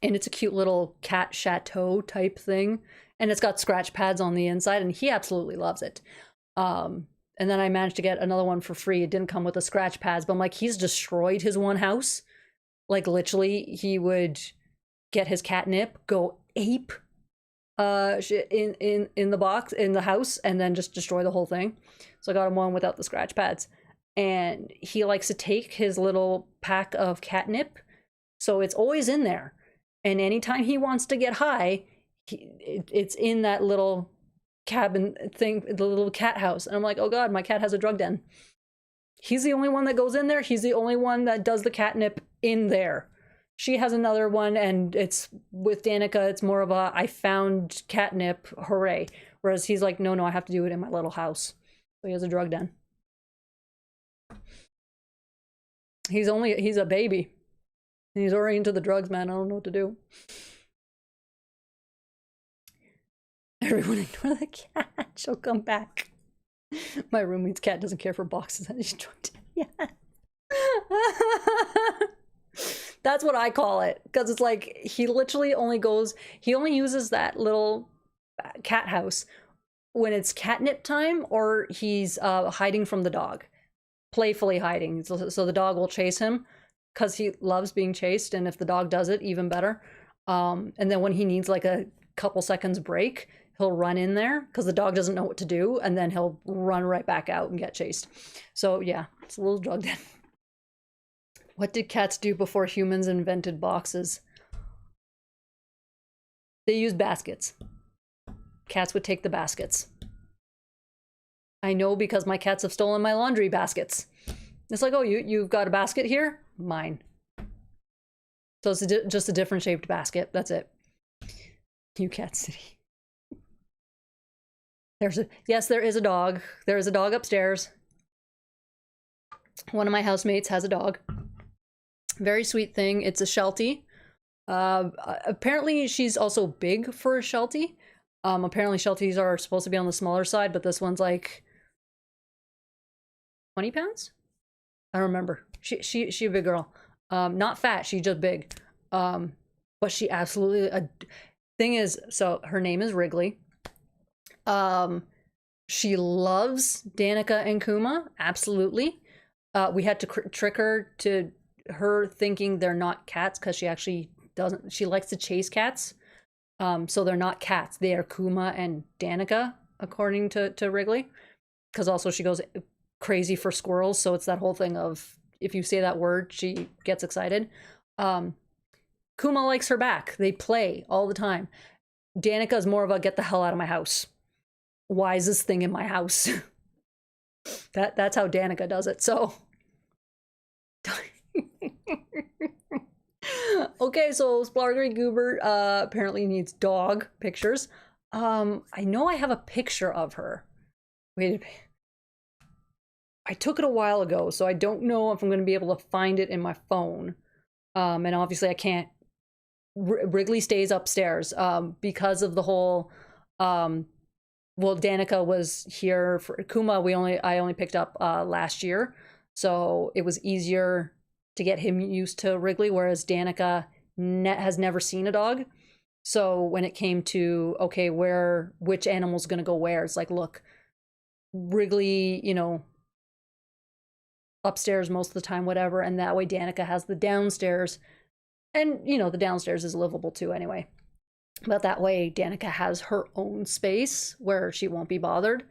and it's a cute little cat chateau type thing, and it's got scratch pads on the inside, and he absolutely loves it. And then I managed to get another one for free. It didn't come with the scratch pads, but I'm like, he's destroyed his one house. Like literally, he would get his catnip, go ape in the box, in the house, and then just destroy the whole thing. So I got him one without the scratch pads. And he likes to take his little pack of catnip, so it's always in there. And anytime he wants to get high, it's in that little cabin thing, the little cat house. And I'm like, oh god, my cat has a drug den. He's the only one that goes in there. He's the only one that does the catnip in there. She has another one, and it's with Danica, it's more of a I found catnip, hooray. Whereas he's like, no, I have to do it in my little house. So he has a drug den. He's a baby. He's already into the drugs, man. I don't know what to do. Everyone ignore the cat. She'll come back. My roommate's cat doesn't care for boxes that he's drugged in. Yeah. That's what I call it. Because it's like, he only uses that little cat house when it's catnip time or he's hiding from the dog. Playfully hiding. So the dog will chase him because he loves being chased. And if the dog does it, even better. And then when he needs like a couple seconds break, he'll run in there because the dog doesn't know what to do. And then he'll run right back out and get chased. So yeah, it's a little drug den. What did cats do before humans invented boxes? They used baskets. Cats would take the baskets. I know because my cats have stolen my laundry baskets. It's like, oh, you've got a basket here? Mine. So it's just a different shaped basket. That's it. You Cat City. Yes, there is a dog. There is a dog upstairs. One of my housemates has a dog. Very sweet thing. It's a Sheltie. Apparently she's also big for a Sheltie. Apparently Shelties are supposed to be on the smaller side, but this one's like 20 pounds? I don't remember. She a big girl. Not fat, she's just big. But she absolutely thing is, so her name is Wrigley. She loves Danica and Kuma, absolutely. We had to trick her to her thinking they're not cats because she actually doesn't. She likes to chase cats. So they're not cats. They are Kuma and Danica, according to Wrigley. Because also she goes crazy for squirrels. So it's that whole thing of if you say that word, she gets excited. Kuma likes her back. They play all the time. Danica is more of a get the hell out of my house. Wisest thing in my house. That's how Danica does it. So okay, so Splargery Goober apparently needs dog pictures. I know I have a picture of her. Wait, I took it a while ago, so I don't know if I'm going to be able to find it in my phone. And obviously I can't. Wrigley stays upstairs because of the whole well, Danica was here for Kuma. I only picked up last year, so it was easier to get him used to Wrigley, whereas Danica has never seen a dog. So when it came to, okay, which animal's going to go where, it's like, look, Wrigley, upstairs most of the time, whatever, and that way Danica has the downstairs, and, the downstairs is livable too anyway. But that way Danica has her own space where she won't be bothered.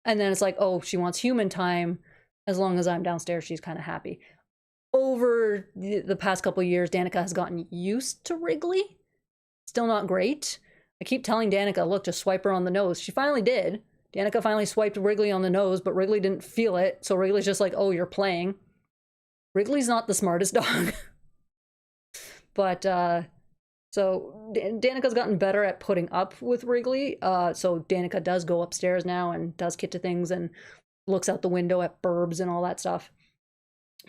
And then it's like, oh, she wants human time. As long as I'm downstairs, she's kind of happy. Over the past couple of years, Danica has gotten used to Wrigley. Still not great. I keep telling Danica, look, just swipe her on the nose. She finally did. Danica finally swiped Wrigley on the nose, but Wrigley didn't feel it. So Wrigley's just like, oh, you're playing. Wrigley's not the smartest dog. But, so Danica's gotten better at putting up with Wrigley. So Danica does go upstairs now and does get to things and looks out the window at burbs and all that stuff.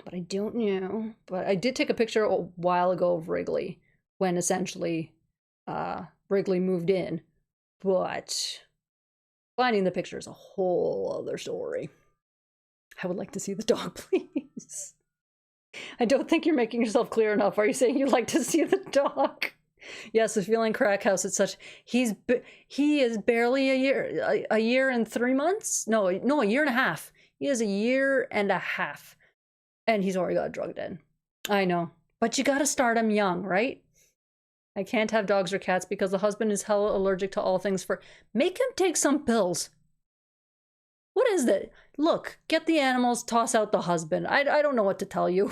But I don't know. But I did take a picture a while ago of Wrigley when essentially Wrigley moved in. But finding the picture is a whole other story. I would like to see the dog, please. I don't think you're making yourself clear enough. Are you saying you'd like to see the dog? Yes, the Feeling Crack House. It's such. He is barely a year and 3 months. No, a year and a half. He is a year and a half, and he's already got a drug den. I know, but you gotta start him young, right? I can't have dogs or cats because the husband is hella allergic to all things. Make him take some pills. What is that? Look, get the animals, toss out the husband. I don't know what to tell you.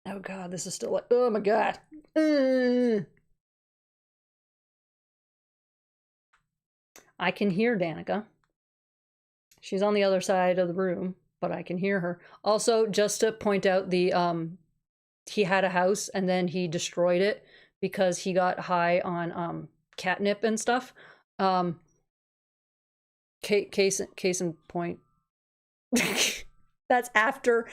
Oh god, this is still like, oh my god. I can hear Danica. She's on the other side of the room, but I can hear her. Also, just to point out, he had a house and then he destroyed it because he got high on catnip and stuff. Case in point. That's after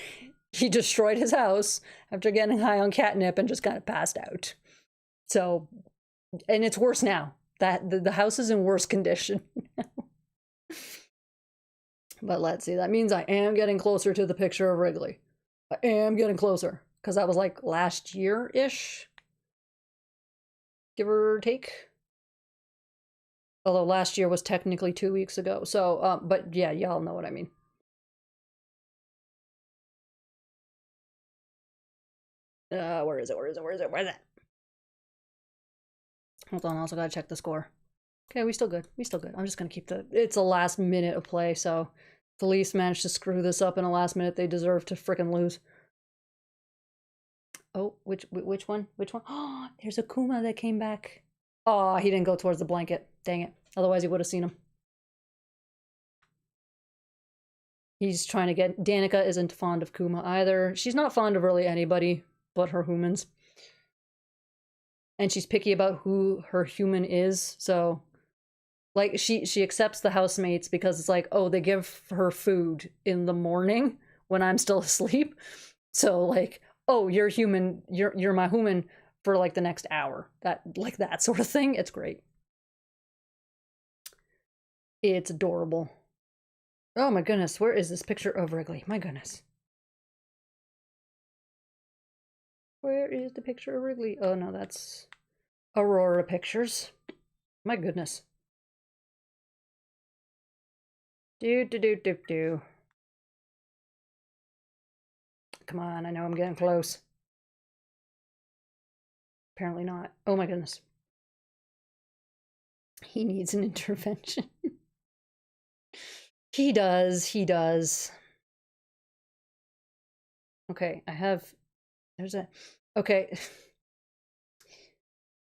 he destroyed his house after getting high on catnip and just kind of passed out. So, and it's worse now. That the house is in worse condition now. But let's see. That means I am getting closer to the picture of Wrigley. I am getting closer because that was like last year-ish, give or take. Although last year was technically 2 weeks ago. So, but yeah, y'all know what I mean. Where is it? Where is it? Where is it? Where is it? Hold on, I also gotta check the score. Okay, we still good. We still good. I'm just gonna keep it's a last minute of play, so if the Leafs managed to screw this up in a last minute, they deserve to frickin' lose. Oh, which one? Which one? Oh, there's a Kuma that came back. Oh, he didn't go towards the blanket. Dang it. Otherwise, he would have seen him. He's trying to get... Danica isn't fond of Kuma either. She's not fond of really anybody but her humans. And she's picky about who her human is, so... Like, she accepts the housemates because it's like, oh, they give her food in the morning when I'm still asleep. So, like, oh, you're human, you're my human for, like, the next hour. That sort of thing. It's great. It's adorable. Oh my goodness, where is this picture of Wrigley? My goodness. Where is the picture of Wrigley? Oh no, that's Aurora Pictures. My goodness. Do. Come on, I know I'm getting close. Apparently not. Oh my goodness. He needs an intervention. He does. Okay, okay.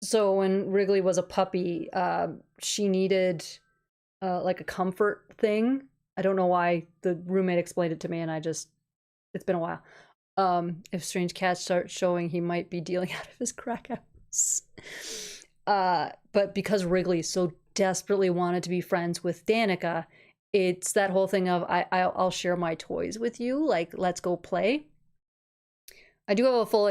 So when Wrigley was a puppy, she needed like a comfort thing. I don't know why. The roommate explained it to me and it's been a while. If strange cats start showing, he might be dealing out of his crack house. But because Wrigley so desperately wanted to be friends with Danica, it's that whole thing of I'll share my toys with you, like let's go play. I do have a full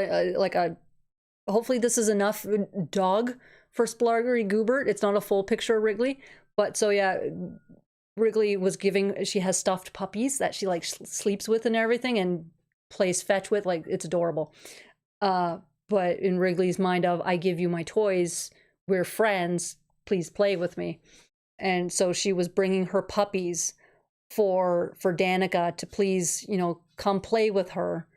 hopefully this is enough dog for Splargery Goobert. It's not a full picture of Wrigley, but so yeah, Wrigley was she has stuffed puppies that she like sleeps with and everything and plays fetch with, like it's adorable. But in Wrigley's mind of I give you my toys, we're friends, please play with me. And so she was bringing her puppies for Danica to please, come play with her.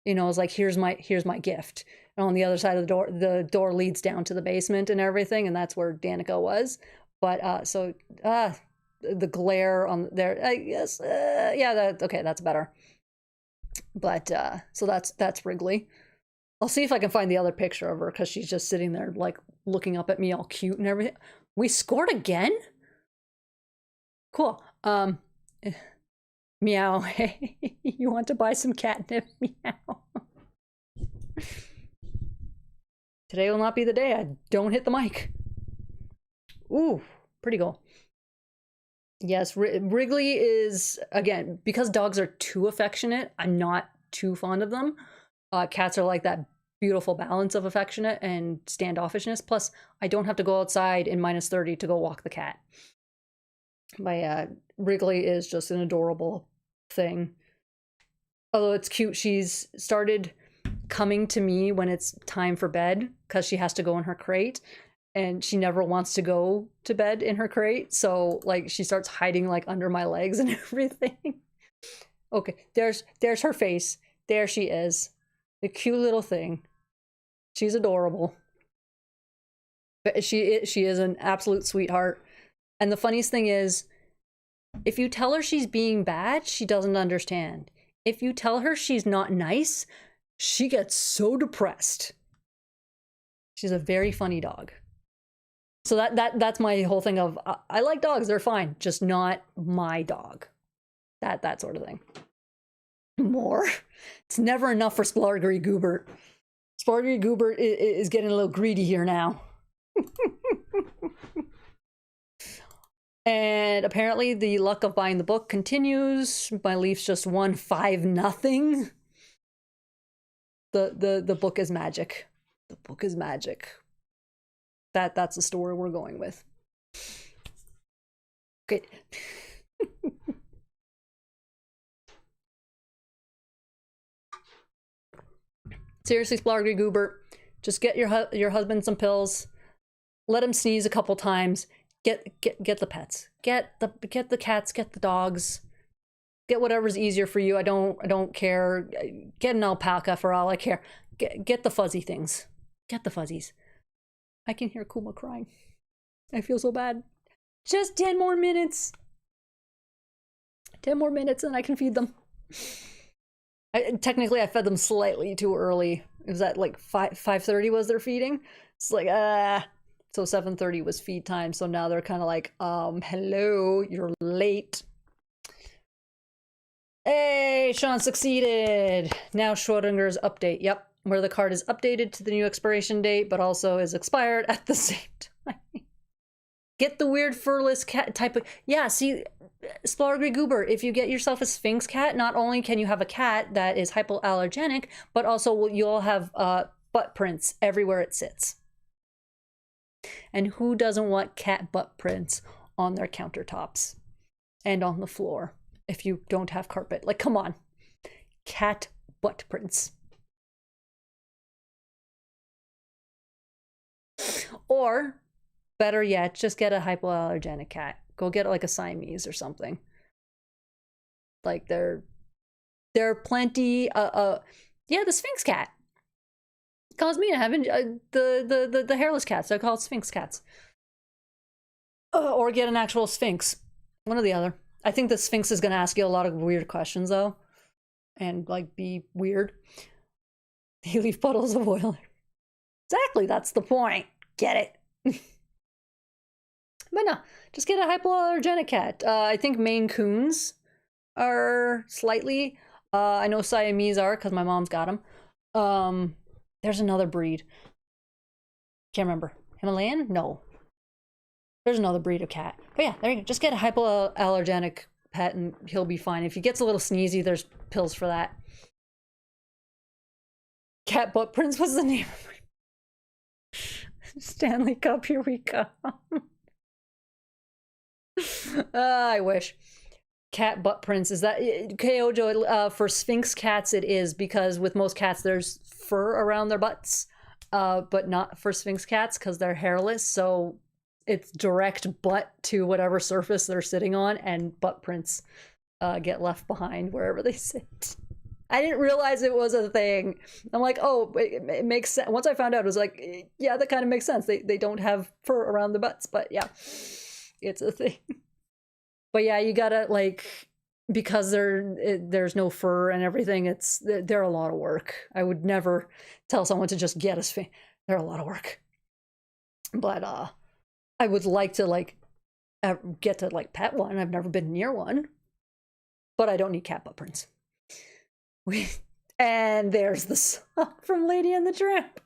It's like, here's my gift. And on the other side of the door leads down to the basement and everything, and that's where Danica was. But the glare on there, I guess, yeah, okay, that's better. But so that's Wrigley. I'll see if I can find the other picture of her because she's just sitting there like looking up at me all cute and everything. We scored again? Cool. Meow. Hey, you want to buy some catnip? Meow. Today will not be the day I don't hit the mic. Ooh, pretty cool. Yes, Wrigley is, again, because dogs are too affectionate, I'm not too fond of them. Cats are like that beautiful balance of affectionate and standoffishness. Plus, I don't have to go outside in -30 to go walk the cat. Wrigley is just an adorable thing. Although it's cute, she's started coming to me when it's time for bed because she has to go in her crate. And she never wants to go to bed in her crate. So, like, she starts hiding, like, under my legs and everything. Okay, there's her face. There she is. The cute little thing. She's adorable. But she is an absolute sweetheart. And the funniest thing is, if you tell her she's being bad, she doesn't understand. If you tell her she's not nice, she gets so depressed. She's a very funny dog. So that's my whole thing of I like dogs, they're fine, just not my dog. That sort of thing. More. It's never enough for Splargery Goobert. Splargery Goobert is getting a little greedy here now. And apparently the luck of buying the book continues. My Leafs just won 5-0. The book is magic. The book is magic. That's the story we're going with. Okay. Seriously, Splargery Goobert, just get your husband some pills. Let him sneeze a couple times. Get the pets. Get the cats. Get the dogs. Get whatever's easier for you. I don't care. Get an alpaca for all I care. Get the fuzzy things. Get the fuzzies. I can hear Kuma crying. I feel so bad. Just 10 more minutes. 10 more minutes and I can feed them. Technically, I fed them slightly too early. It was at like 5:30 was their feeding. It's like, so 7:30 was feed time. So now they're kind of like, hello, you're late. Hey, Sean succeeded. Now Schrodinger's update. Yep, where the card is updated to the new expiration date, but also is expired at the same time. Get the weird furless cat type of... Yeah, see, Splargery Goobert, if you get yourself a Sphinx cat, not only can you have a cat that is hypoallergenic, but also you'll have butt prints everywhere it sits. And who doesn't want cat butt prints on their countertops and on the floor if you don't have carpet? Like, come on. Cat butt prints. Or, better yet, just get a hypoallergenic cat. Go get like a Siamese or something. Like, there are plenty. Yeah, the Sphinx cat. Cosmina having the hairless cats. They're called Sphinx cats. Or get an actual Sphinx. One or the other. I think the Sphinx is gonna ask you a lot of weird questions though, and like be weird. They leave puddles of oil. Exactly, that's the point. Get it. But no, just get a hypoallergenic cat. I think Maine Coons are slightly. I know Siamese are because my mom's got them. There's another breed. Can't remember. Himalayan? No. There's another breed of cat. But yeah, there you go. Just get a hypoallergenic pet and he'll be fine. If he gets a little sneezy, there's pills for that. Cat butt prints was the name of it. Stanley Cup, here we go. I wish. Cat butt prints, is that Kojo? For Sphinx cats it is, because with most cats there's fur around their butts, but not for Sphinx cats because they're hairless, so it's direct butt to whatever surface they're sitting on, and butt prints get left behind wherever they sit. I didn't realize it was a thing. I'm like, oh, it makes sense. Once I found out, it was like, yeah, that kind of makes sense. They don't have fur around the butts, but yeah, it's a thing. But yeah, you gotta, like, because there's no fur and everything, they're a lot of work. I would never tell someone to just get a Sphinx. They're a lot of work. But I would like to, like, get to, like, pet one. I've never been near one. But I don't need cat butt prints. And there's the song from Lady and the Tramp.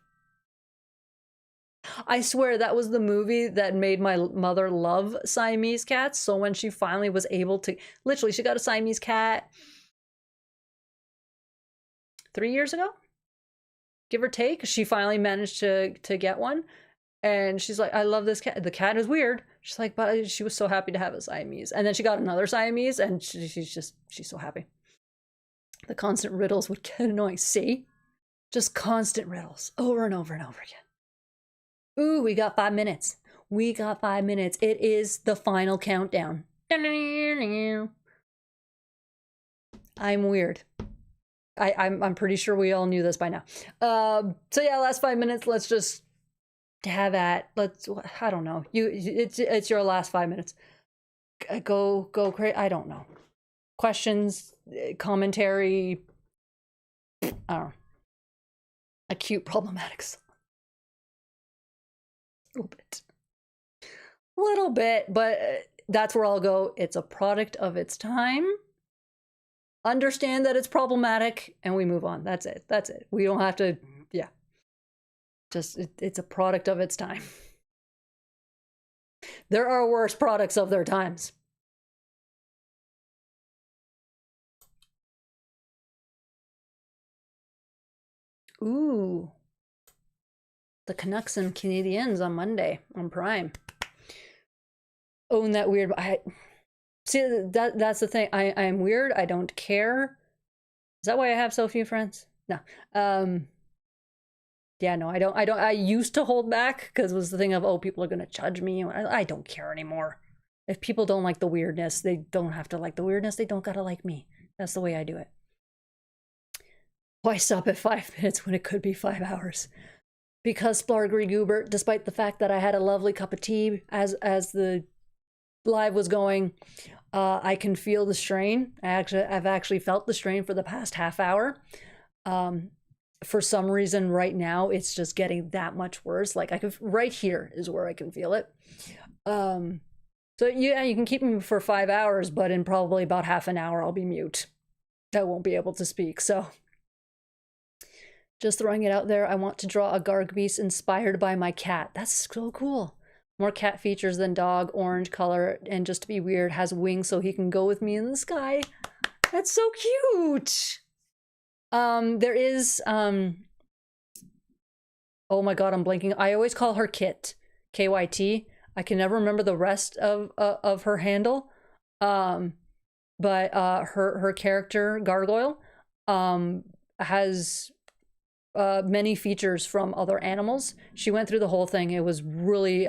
I swear that was the movie that made my mother love Siamese cats. So when she finally was able to, literally, she got a Siamese cat 3 years ago, give or take. She finally managed to get one. And she's like, I love this cat. The cat is weird. She's like, but she was so happy to have a Siamese. And then she got another Siamese, and she's so happy. The constant riddles would get annoying. See? Just constant riddles over and over and over again. Ooh, we got 5 minutes. We got 5 minutes. It is the final countdown. I'm weird. I'm pretty sure we all knew this by now. So yeah, last 5 minutes. Let's just have at. I don't know. It's your last 5 minutes. Go crazy. I don't know. Questions, commentary. I don't know. Acute problematics. A little bit. A little bit, but that's where I'll go. It's a product of its time. Understand that it's problematic, and we move on. That's it. That's it. We don't have to, yeah. Just, it's a product of its time. There are worse products of their times. Ooh. The Canucks and Canadiens on Monday on Prime. Own that weird. See, that's the thing. I am weird. I don't care. Is that why I have so few friends? No. Yeah, no, I don't. I used to hold back because it was the thing of, oh, people are gonna judge me. I don't care anymore. If people don't like the weirdness, they don't have to like the weirdness. They don't gotta like me. That's the way I do it. Why stop at 5 minutes when it could be 5 hours? Because Splargery Goobert, despite the fact that I had a lovely cup of tea as the live was going, I can feel the strain. I've actually felt the strain for the past half hour. For some reason right now it's just getting that much worse. Like I could, right here is where I can feel it. So yeah, you can keep me for 5 hours, but in probably about half an hour I'll be mute. I won't be able to speak. So just throwing it out there, I want to draw a Garg beast inspired by my cat. That's so cool. More cat features than dog, orange color, and just to be weird, has wings so he can go with me in the sky. That's so cute. There is, oh my god, I'm blanking. I always call her Kit, K-Y-T. I can never remember the rest of her handle. But her character, Gargoyle, has many features from other animals. She went through the whole thing. It was really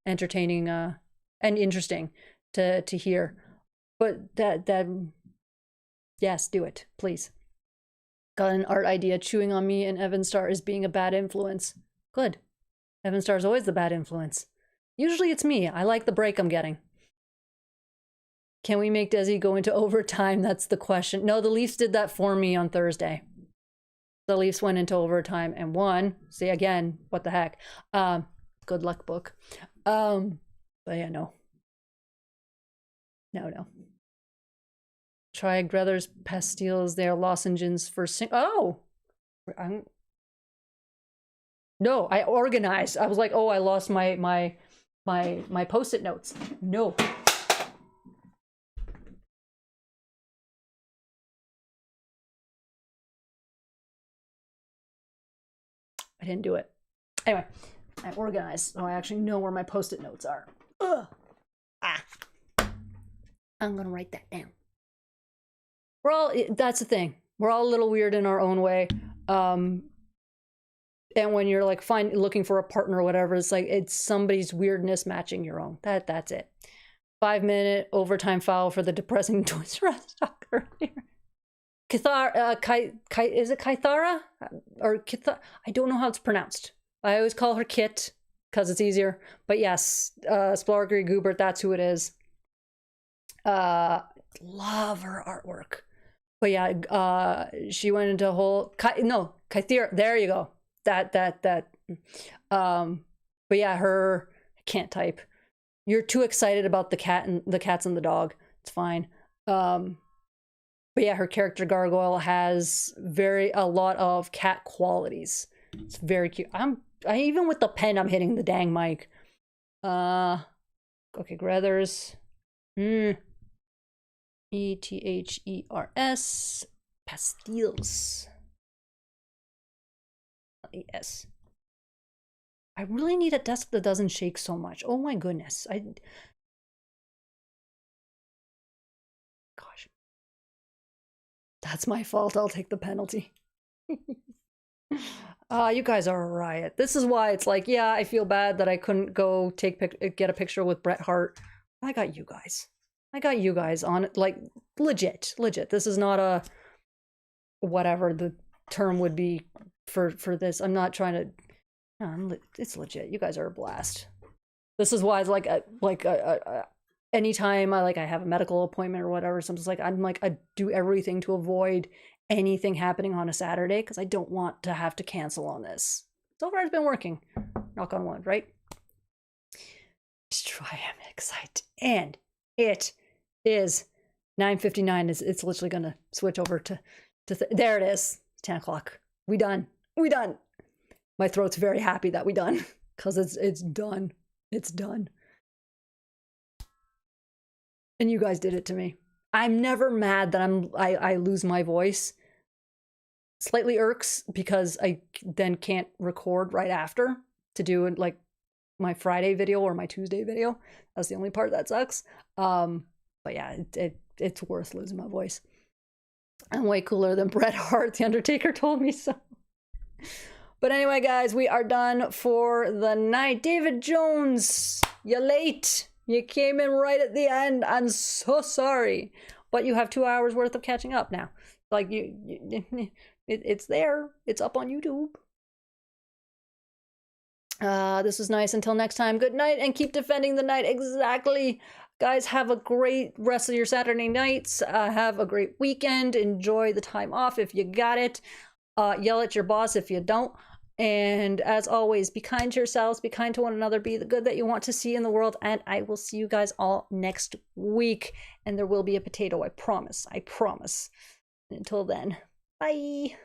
entertaining and interesting to hear. But that yes, do it, please. Got an art idea. Chewing on me and Evan Star is being a bad influence. Good. Evan Star is always the bad influence. Usually it's me. I like the break I'm getting. Can we make Desi go into overtime? That's the question. No, the Leafs did that for me on Thursday. The Leafs went into overtime and won. See, again, what the heck. Good luck book. But yeah, no. No. Try Grethers pastilles. They're lozenges for no, I organized. I was like, oh, I lost my post-it notes. No. I didn't do it. Anyway, I organized, so I actually know where my post-it notes are. Ugh. I'm gonna write that down. That's the thing. We're all a little weird in our own way. And when you're like looking for a partner or whatever, it's like it's somebody's weirdness matching your own. That's it. 5-minute overtime foul for the depressing Toys R Us talk earlier. Is it Kythara? Or Kithara? I don't know how it's pronounced. I always call her Kit because it's easier. But yes, Splargery Goobert, that's who it is. Love her artwork. But yeah, she went into a whole Kythira. There you go. That. But yeah, I can't type. You're too excited about the cats and the dog. It's fine. But yeah, her character Gargoyle has a lot of cat qualities. It's very cute. Even with the pen, I'm hitting the dang mic. Okay, Grethers. E-T-H-E-R-S. Pastilles. E-S. I really need a desk that doesn't shake so much. Oh my goodness. Gosh. That's my fault. I'll take the penalty. You guys are a riot. This is why it's like, yeah, I feel bad that I couldn't go get a picture with Bret Hart. I got you guys. I got you guys on it. Like, legit. This is not a whatever the term would be for this. I'm not trying to. No, it's legit. You guys are a blast. This is why it's like anytime I have a medical appointment or whatever, I do everything to avoid anything happening on a Saturday because I don't want to have to cancel on this. So far it's been working. Knock on wood, right? I am excited. And it is 9:59. It's literally gonna switch over to there it is. 10 o'clock. We done. We done. My throat's very happy that we done. Because it's done. It's done. And you guys did it to me. I'm never mad that I lose my voice. Slightly irks because I then can't record right after to do like my Friday video or my Tuesday video. That's the only part that sucks. But yeah, it's worth losing my voice. I'm way cooler than Bret Hart. The Undertaker told me so. But anyway, guys, we are done for the night. David Jones, you're late. You came in right at the end. I'm so sorry. But you have 2 hours worth of catching up now. Like, it's there. It's up on YouTube. This was nice. Until next time, good night and keep defending the night. Exactly. Guys, have a great rest of your Saturday nights. Have a great weekend. Enjoy the time off if you got it. Yell at your boss if you don't. And as always, be kind to yourselves, be kind to one another, be the good that you want to see in the world. And I will see you guys all next week. And there will be a potato, I promise. I promise. Until then, bye.